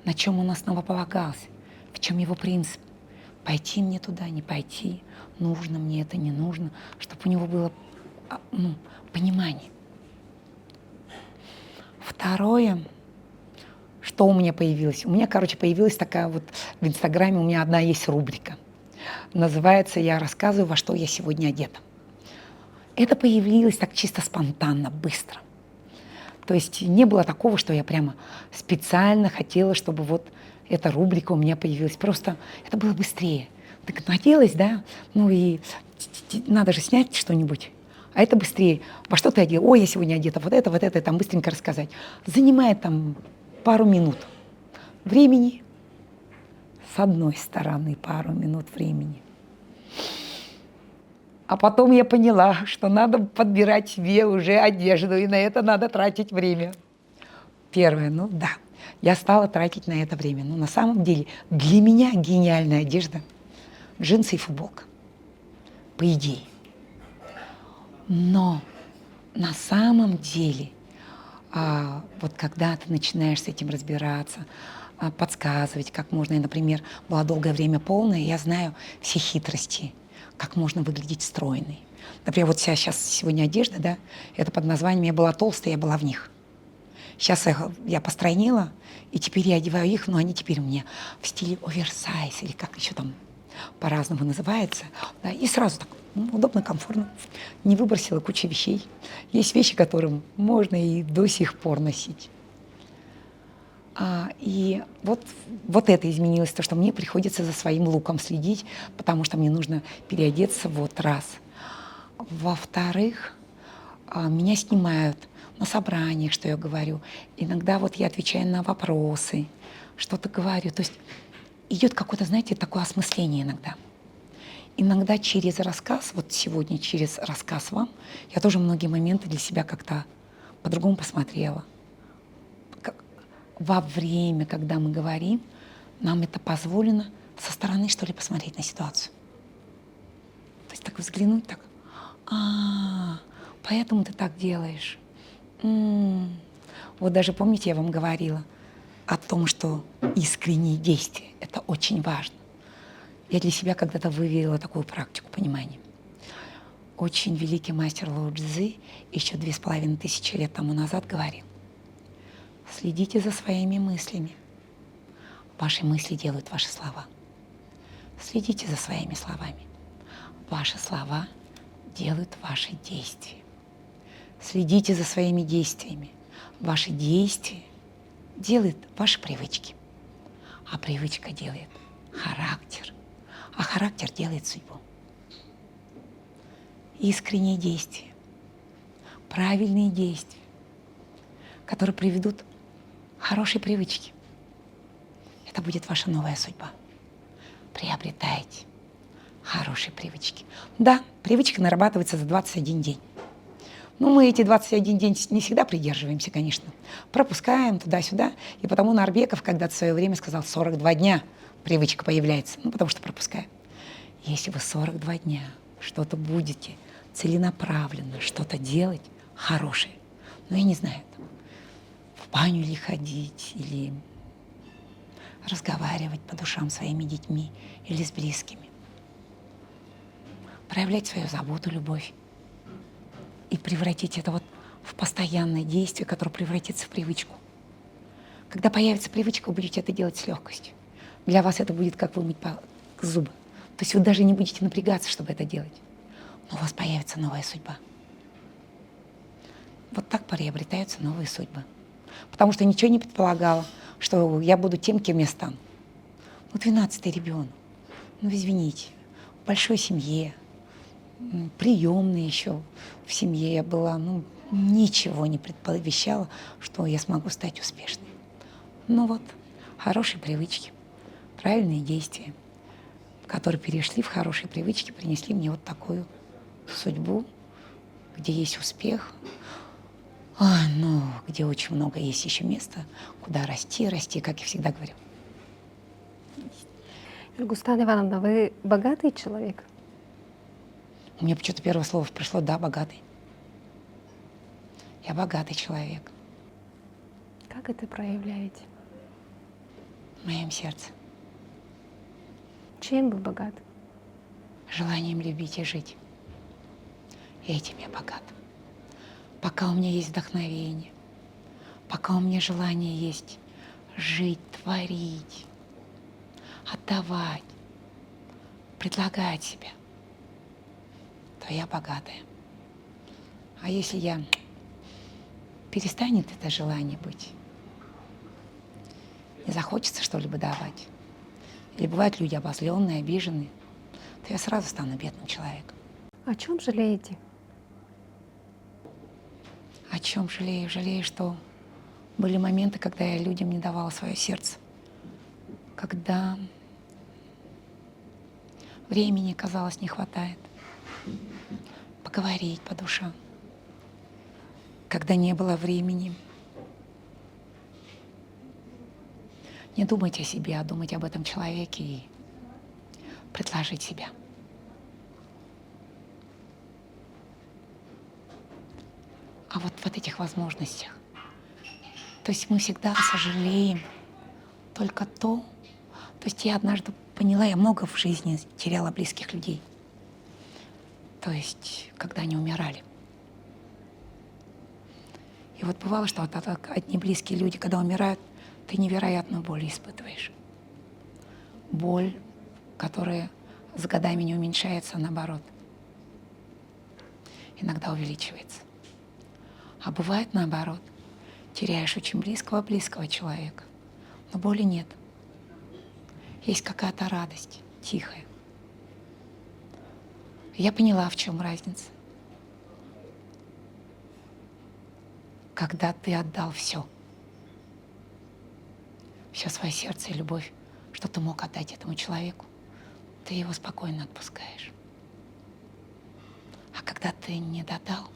на чем он основополагался, в чем его принцип. Пойти мне туда, не пойти, нужно мне это, не нужно, чтобы у него было понимание. Второе, что у меня появилось? У меня, появилась такая вот в Инстаграме, у меня одна есть рубрика. Называется «Я рассказываю, во что я сегодня одета». Это появилось так чисто спонтанно, быстро. То есть не было такого, что я прямо специально хотела, чтобы вот эта рубрика у меня появилась. Просто это было быстрее. Так наделась, да, ну и надо же снять что-нибудь. А это быстрее. Во что ты одета? Ой, я сегодня одета, вот это, там быстренько рассказать. Занимает там пару минут времени. С одной стороны, пару минут времени. А потом я поняла, что надо подбирать себе уже одежду, и на это надо тратить время. Первое, ну да, я стала тратить на это время. Но на самом деле для меня гениальная одежда – джинсы и футболка, по идее. Но на самом деле, вот когда ты начинаешь с этим разбираться, подсказывать, как можно, я, например, была долгое время полная, я знаю все хитрости, как можно выглядеть стройной. Например, вот сейчас сегодня одежда, да, это под названием «Я была толстая, я была в них». Сейчас я постройнела, и теперь я одеваю их, но они теперь у меня в стиле оверсайз, или как еще там по-разному называется. Да, и сразу так удобно, комфортно. Не выбросила кучу вещей. Есть вещи, которые можно и до сих пор носить. И вот это изменилось, то, что мне приходится за своим луком следить, потому что мне нужно переодеться вот раз. Во-вторых, меня снимают на собраниях, что я говорю. Иногда вот я отвечаю на вопросы, что-то говорю. То есть идет какое-то, знаете, такое осмысление иногда. Иногда через рассказ, вот сегодня через рассказ вам, я тоже многие моменты для себя как-то по-другому посмотрела. Во время, когда мы говорим, нам это позволено со стороны, что ли, посмотреть на ситуацию. То есть так взглянуть, так, поэтому ты так делаешь. Вот даже помните, я вам говорила о том, что искренние действия – это очень важно. Я для себя когда-то вывела такую практику понимания. Очень великий мастер Лао Цзы еще 2500 лет тому назад говорил: следите за своими мыслями. Ваши мысли делают ваши слова. Следите за своими словами. Ваши слова делают ваши действия. Следите за своими действиями. Ваши действия делают ваши привычки. А привычка делает характер. А характер делает судьбу. Искренние действия, правильные действия, которые приведут к хорошей привычке. Это будет ваша новая судьба. Приобретайте хорошие привычки. Да, привычка нарабатывается за 21 день. Но мы эти 21 день не всегда придерживаемся, конечно. Пропускаем туда-сюда. И потому Нарбеков когда-то в свое время сказал, 42 дня привычка появляется. Ну, потому что пропускаем. Если вы 42 дня что-то будете целенаправленно, что-то делать хорошее, ну, я не знаю, там, в баню ли ходить, или разговаривать по душам с своими детьми или с близкими, проявлять свою заботу, любовь и превратить это вот в постоянное действие, которое превратится в привычку. Когда появится привычка, вы будете это делать с легкостью. Для вас это будет как вымыть зубы. То есть вы даже не будете напрягаться, чтобы это делать. Но у вас появится новая судьба. Вот так приобретаются новые судьбы. Потому что ничего не предполагала, что я буду тем, кем я стану. Ну, 12-й ребенок. Ну, извините, в большой семье, приемной еще в семье я была, ну, ничего не предполагала, что я смогу стать успешной. Ну вот, хорошие привычки, правильные действия, которые перешли в хорошие привычки, принесли мне вот такую судьбу, где есть успех, но где очень много есть еще места, куда расти, расти, как я всегда говорю. Иргустан Ивановна, вы богатый человек? У меня почему-то первое слово пришло «да, богатый». Я богатый человек Как это проявляете? в моем сердце, Чем вы богаты? желанием любить и жить. И этим я богат. Пока у меня есть вдохновение, пока у меня желание есть жить, творить, отдавать, предлагать себя, то я богатая. А если я перестанет это желание быть, не захочется что-либо давать, или бывают люди обозленные, обиженные, то я сразу стану бедным человеком. О чем жалеете? О чем жалею? Жалею, что были моменты, когда я людям не давала свое сердце, когда времени, казалось, не хватает поговорить по душам, когда не было времени не думать о себе, а думать об этом человеке и предложить себя. А вот в этих возможностях, то есть мы всегда сожалеем только то есть я однажды поняла, я много в жизни теряла близких людей, то есть когда они умирали. И вот бывало, что вот одни близкие люди, когда умирают, ты невероятную боль испытываешь. Боль, которая с годами не уменьшается, а наоборот, иногда увеличивается. А бывает наоборот, теряешь очень близкого человека, но боли нет. Есть какая-то радость тихая. Я поняла, в чем разница. Когда ты отдал все свое сердце и любовь, что ты мог отдать этому человеку, ты его спокойно отпускаешь. А когда ты не додал,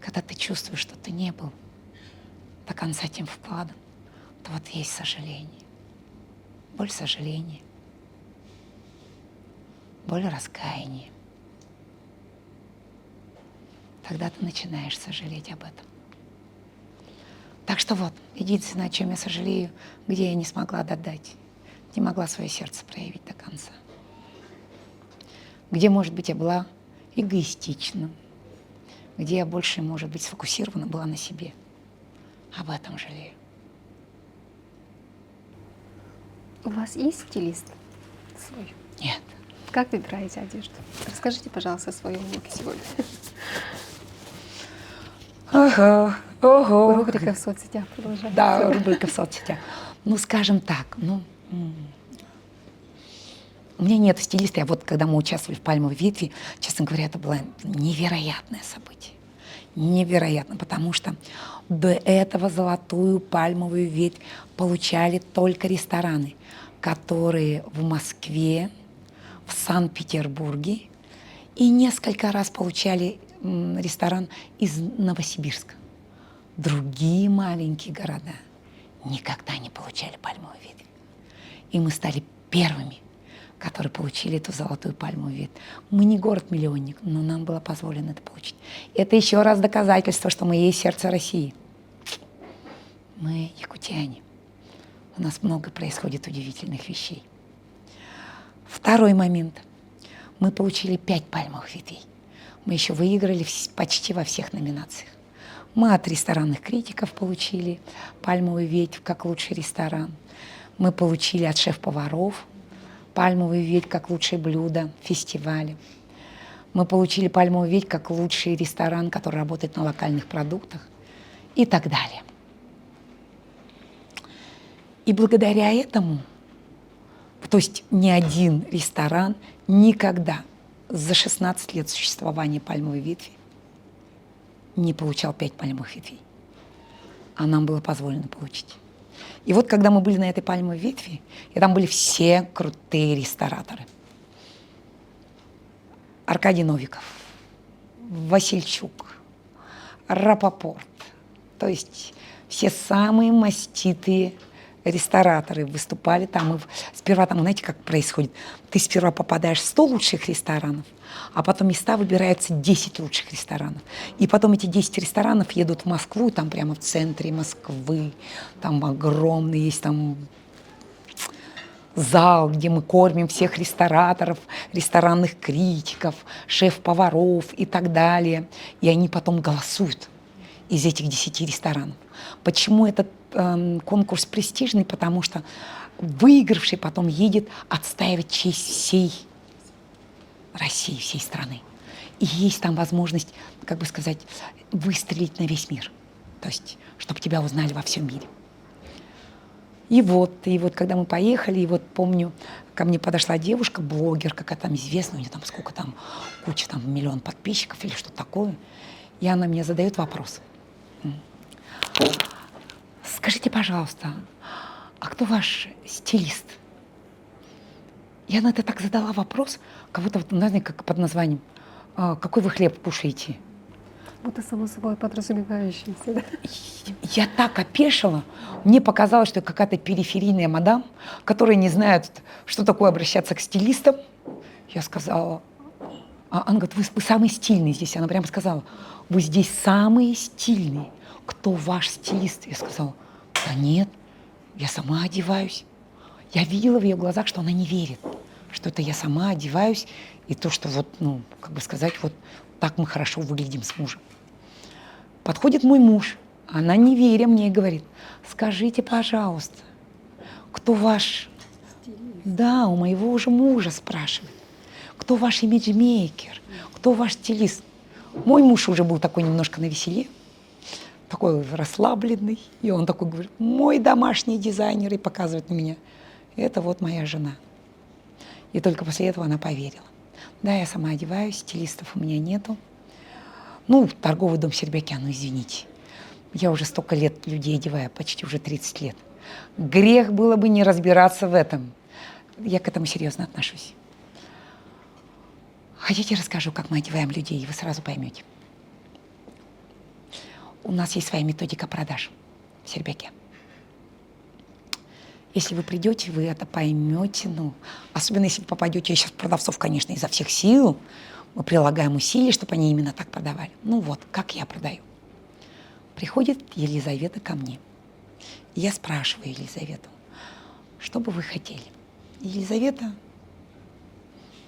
когда ты чувствуешь, что ты не был до конца тем вкладом, то вот есть сожаление. Боль сожаления, боль раскаяния. Тогда ты начинаешь сожалеть об этом. Так что вот, единственное, о чем я сожалею, где я не смогла додать, не могла свое сердце проявить до конца. Где, может быть, я была эгоистична, где я больше, может быть, сфокусирована была на себе. Об этом жалею. У вас есть стилист свой? Нет. Как выбираете одежду? Расскажите, пожалуйста, о своем луке сегодня. Ого. Рубрика в соцсетях продолжается. Да, рубрика в соцсетях. Ну, скажем так, у меня нет стилиста. Я вот, когда мы участвовали в «Пальмовой ветви», честно говоря, это было невероятное событие. Невероятно, потому что до этого золотую пальмовую ветвь получали только рестораны, которые в Москве, в Санкт-Петербурге и несколько раз получали ресторан из Новосибирска. Другие маленькие города никогда не получали пальмовую ветвь. И мы стали первыми которые получили эту золотую пальмовую ветвь. Мы не город-миллионник, но нам было позволено это получить. Это еще раз доказательство, что мы есть сердце России. Мы якутяне. У нас много происходит удивительных вещей. Второй момент. Мы получили 5 пальмовых ветвей. Мы еще выиграли почти во всех номинациях. Мы от ресторанных критиков получили пальмовую ветвь как лучший ресторан. Мы получили от шеф-поваров пальмовую ветвь как лучшее блюдо в фестивале. Мы получили пальмовую ветвь как лучший ресторан, который работает на локальных продуктах и так далее. И благодаря этому, то есть ни один ресторан никогда за 16 лет существования пальмовой ветви не получал 5 пальмовых ветвей. А нам было позволено получить. И вот когда мы были на этой пальмовой ветви, и там были все крутые рестораторы. Аркадий Новиков, Васильчук, Рапопорт. То есть все самые маститые рестораторы выступали там. И сперва там, знаете, как происходит? Ты сперва попадаешь в 100 лучших ресторанов, а потом места выбираются 10 лучших ресторанов. И потом эти 10 ресторанов едут в Москву, там прямо в центре Москвы, там огромный есть там зал, где мы кормим всех рестораторов, ресторанных критиков, шеф-поваров и так далее. И они потом голосуют из этих 10 ресторанов. Почему этот конкурс престижный? Потому что выигравший потом едет отстаивать честь всей России, всей страны. И есть там возможность, как бы сказать, выстрелить на весь мир. То есть, чтобы тебя узнали во всем мире. И вот, когда мы поехали, и вот помню, ко мне подошла девушка, блогер, какая там известная, у нее там сколько там, куча там, 1 миллион подписчиков или что-то такое. И она мне задает вопрос. Скажите, пожалуйста, а кто ваш стилист? И она это так задала вопрос, как будто, знаете, как под названием «Какой вы хлеб кушаете?» Будто само собой подразумевающееся, да? Я так опешила. Мне показалось, что я какая-то периферийная мадам, которая не знает, что такое обращаться к стилистам. Я сказала, она говорит, вы самый стильный здесь. Она прямо сказала, вы здесь самые стильные. Кто ваш стилист? Я сказала, да нет, я сама одеваюсь. Я видела в ее глазах, что она не верит, что это я сама одеваюсь, и то, что вот, ну, как бы сказать, вот так мы хорошо выглядим с мужем. Подходит мой муж, она, не веря мне, говорит, скажите, пожалуйста, кто ваш... Да, у моего уже мужа спрашивает, кто ваш имиджмейкер, кто ваш стилист. Мой муж уже был такой немножко навеселе, такой расслабленный, и он такой говорит, мой домашний дизайнер, и показывает на меня. Это вот моя жена. И только после этого она поверила. Да, я сама одеваюсь, стилистов у меня нету. Ну, торговый дом Сербякян, ну извините. Я уже столько лет людей одеваю, почти уже 30 лет. Грех было бы не разбираться в этом. Я к этому серьезно отношусь. Хотите, расскажу, как мы одеваем людей, и вы сразу поймете. У нас есть своя методика продаж в Сербяке. Если вы придете, вы это поймете, ну, особенно если вы попадете, я сейчас продавцов, конечно, изо всех сил, мы прилагаем усилия, чтобы они именно так продавали. Ну вот, как я продаю. Приходит Елизавета ко мне. И я спрашиваю Елизавету, что бы вы хотели? Елизавета,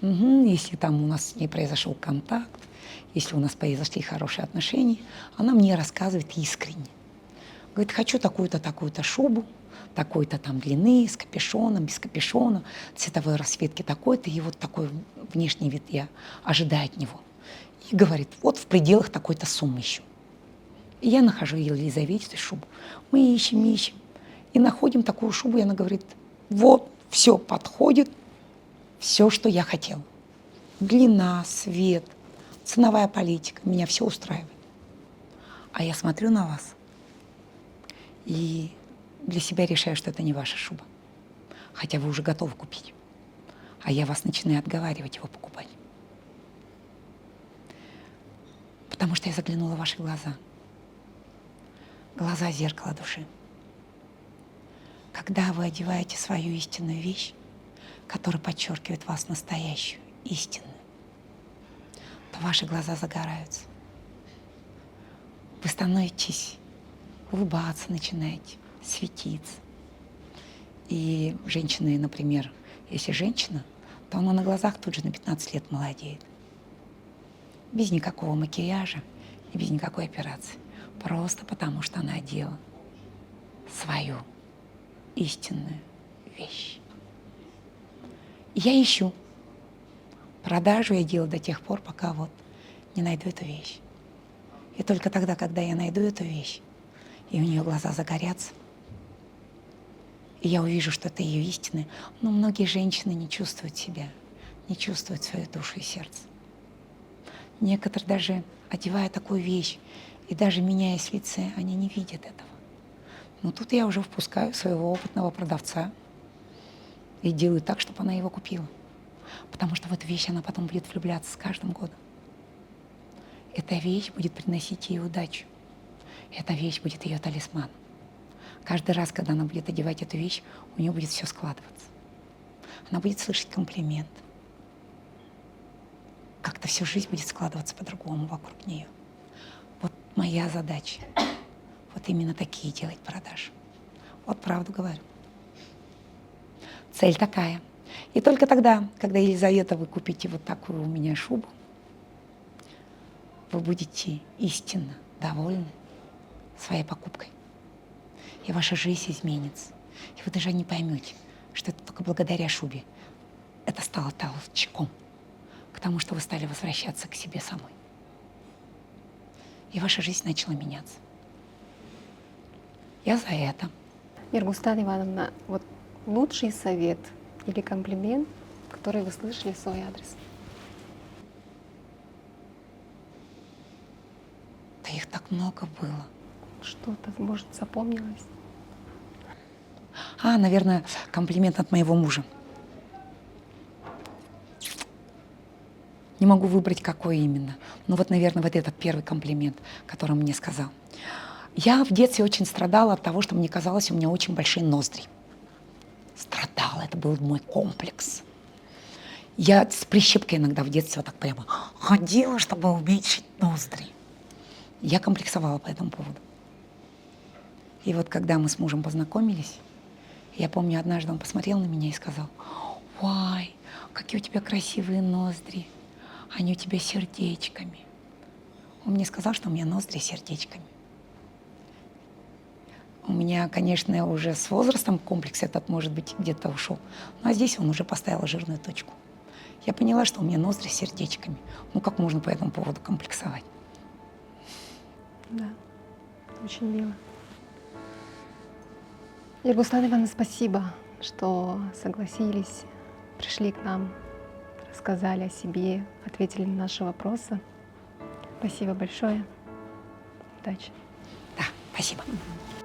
если там у нас с ней произошел контакт, если у нас произошли хорошие отношения, она мне рассказывает искренне. Говорит, хочу такую-то, такую-то шубу, такой-то там длины, с капюшоном, без капюшона, цветовой расцветки такой-то, и вот такой внешний вид я ожидаю от него. И говорит, вот в пределах такой-то суммы ищу. И я нахожу Елизавете шубу. Мы ищем, и находим такую шубу, и она говорит, вот, все подходит, все, что я хотела. Длина, цвет, ценовая политика, меня все устраивает. А я смотрю на вас и для себя решаю, что это не ваша шуба. Хотя вы уже готовы купить. А я вас начинаю отговаривать его покупать. Потому что я заглянула в ваши глаза. Глаза — зеркало души. Когда вы одеваете свою истинную вещь, который подчеркивает вас настоящую, истинную, то ваши глаза загораются. Вы становитесь, улыбаться начинаете, светиться. И женщины, например, если женщина, то она на глазах тут же на 15 лет молодеет. Без никакого макияжа и без никакой операции. Просто потому, что она одела свою истинную вещь. И я ищу. Продажу я делаю до тех пор, пока вот не найду эту вещь. И только тогда, когда я найду эту вещь, и у нее глаза загорятся, и я увижу, что это ее истина. Но многие женщины не чувствуют себя, не чувствуют свою душу и сердце. Некоторые даже, одевая такую вещь, и даже меняясь в лице, они не видят этого. Но тут я уже впускаю своего опытного продавца и делаю так, чтобы она его купила. Потому что в эту вещь она потом будет влюбляться с каждым годом. Эта вещь будет приносить ей удачу. Эта вещь будет ее талисман. Каждый раз, когда она будет одевать эту вещь, у нее будет все складываться. Она будет слышать комплимент. Как-то всю жизнь будет складываться по-другому вокруг нее. Вот моя задача. Вот именно такие делать продажи. Вот правду говорю. Цель такая. И только тогда, когда, Елизавета, вы купите вот такую у меня шубу, вы будете истинно довольны своей покупкой. И ваша жизнь изменится. И вы даже не поймете, что это только благодаря шубе это стало толчком к тому, что вы стали возвращаться к себе самой. И ваша жизнь начала меняться. Я за это. Миргустан Ивановна, вот лучший совет или комплимент, который вы слышали в свой адрес? Да их так много было. Что-то, может, запомнилось? Наверное, комплимент от моего мужа. Не могу выбрать, какой именно. Но вот, наверное, вот этот первый комплимент, который он мне сказал. Я в детстве очень страдала от того, что мне казалось, у меня очень большие ноздри. Страдала, это был мой комплекс. Я с прищепкой иногда в детстве вот так прямо ходила, чтобы уменьшить ноздри. Я комплексовала по этому поводу. И вот когда мы с мужем познакомились, я помню, однажды он посмотрел на меня и сказал: «Ой, какие у тебя красивые ноздри, они у тебя сердечками». Он мне сказал, что у меня ноздри сердечками. У меня, конечно, уже с возрастом комплекс этот, может быть, где-то ушел. Ну, а здесь он уже поставил жирную точку. Я поняла, что у меня ноздри сердечками. Ну, как можно по этому поводу комплексовать? Да, очень мило. Миргустан Ивановна, спасибо, что согласились, пришли к нам, рассказали о себе, ответили на наши вопросы. Спасибо большое. Удачи. Да, спасибо. Мгм.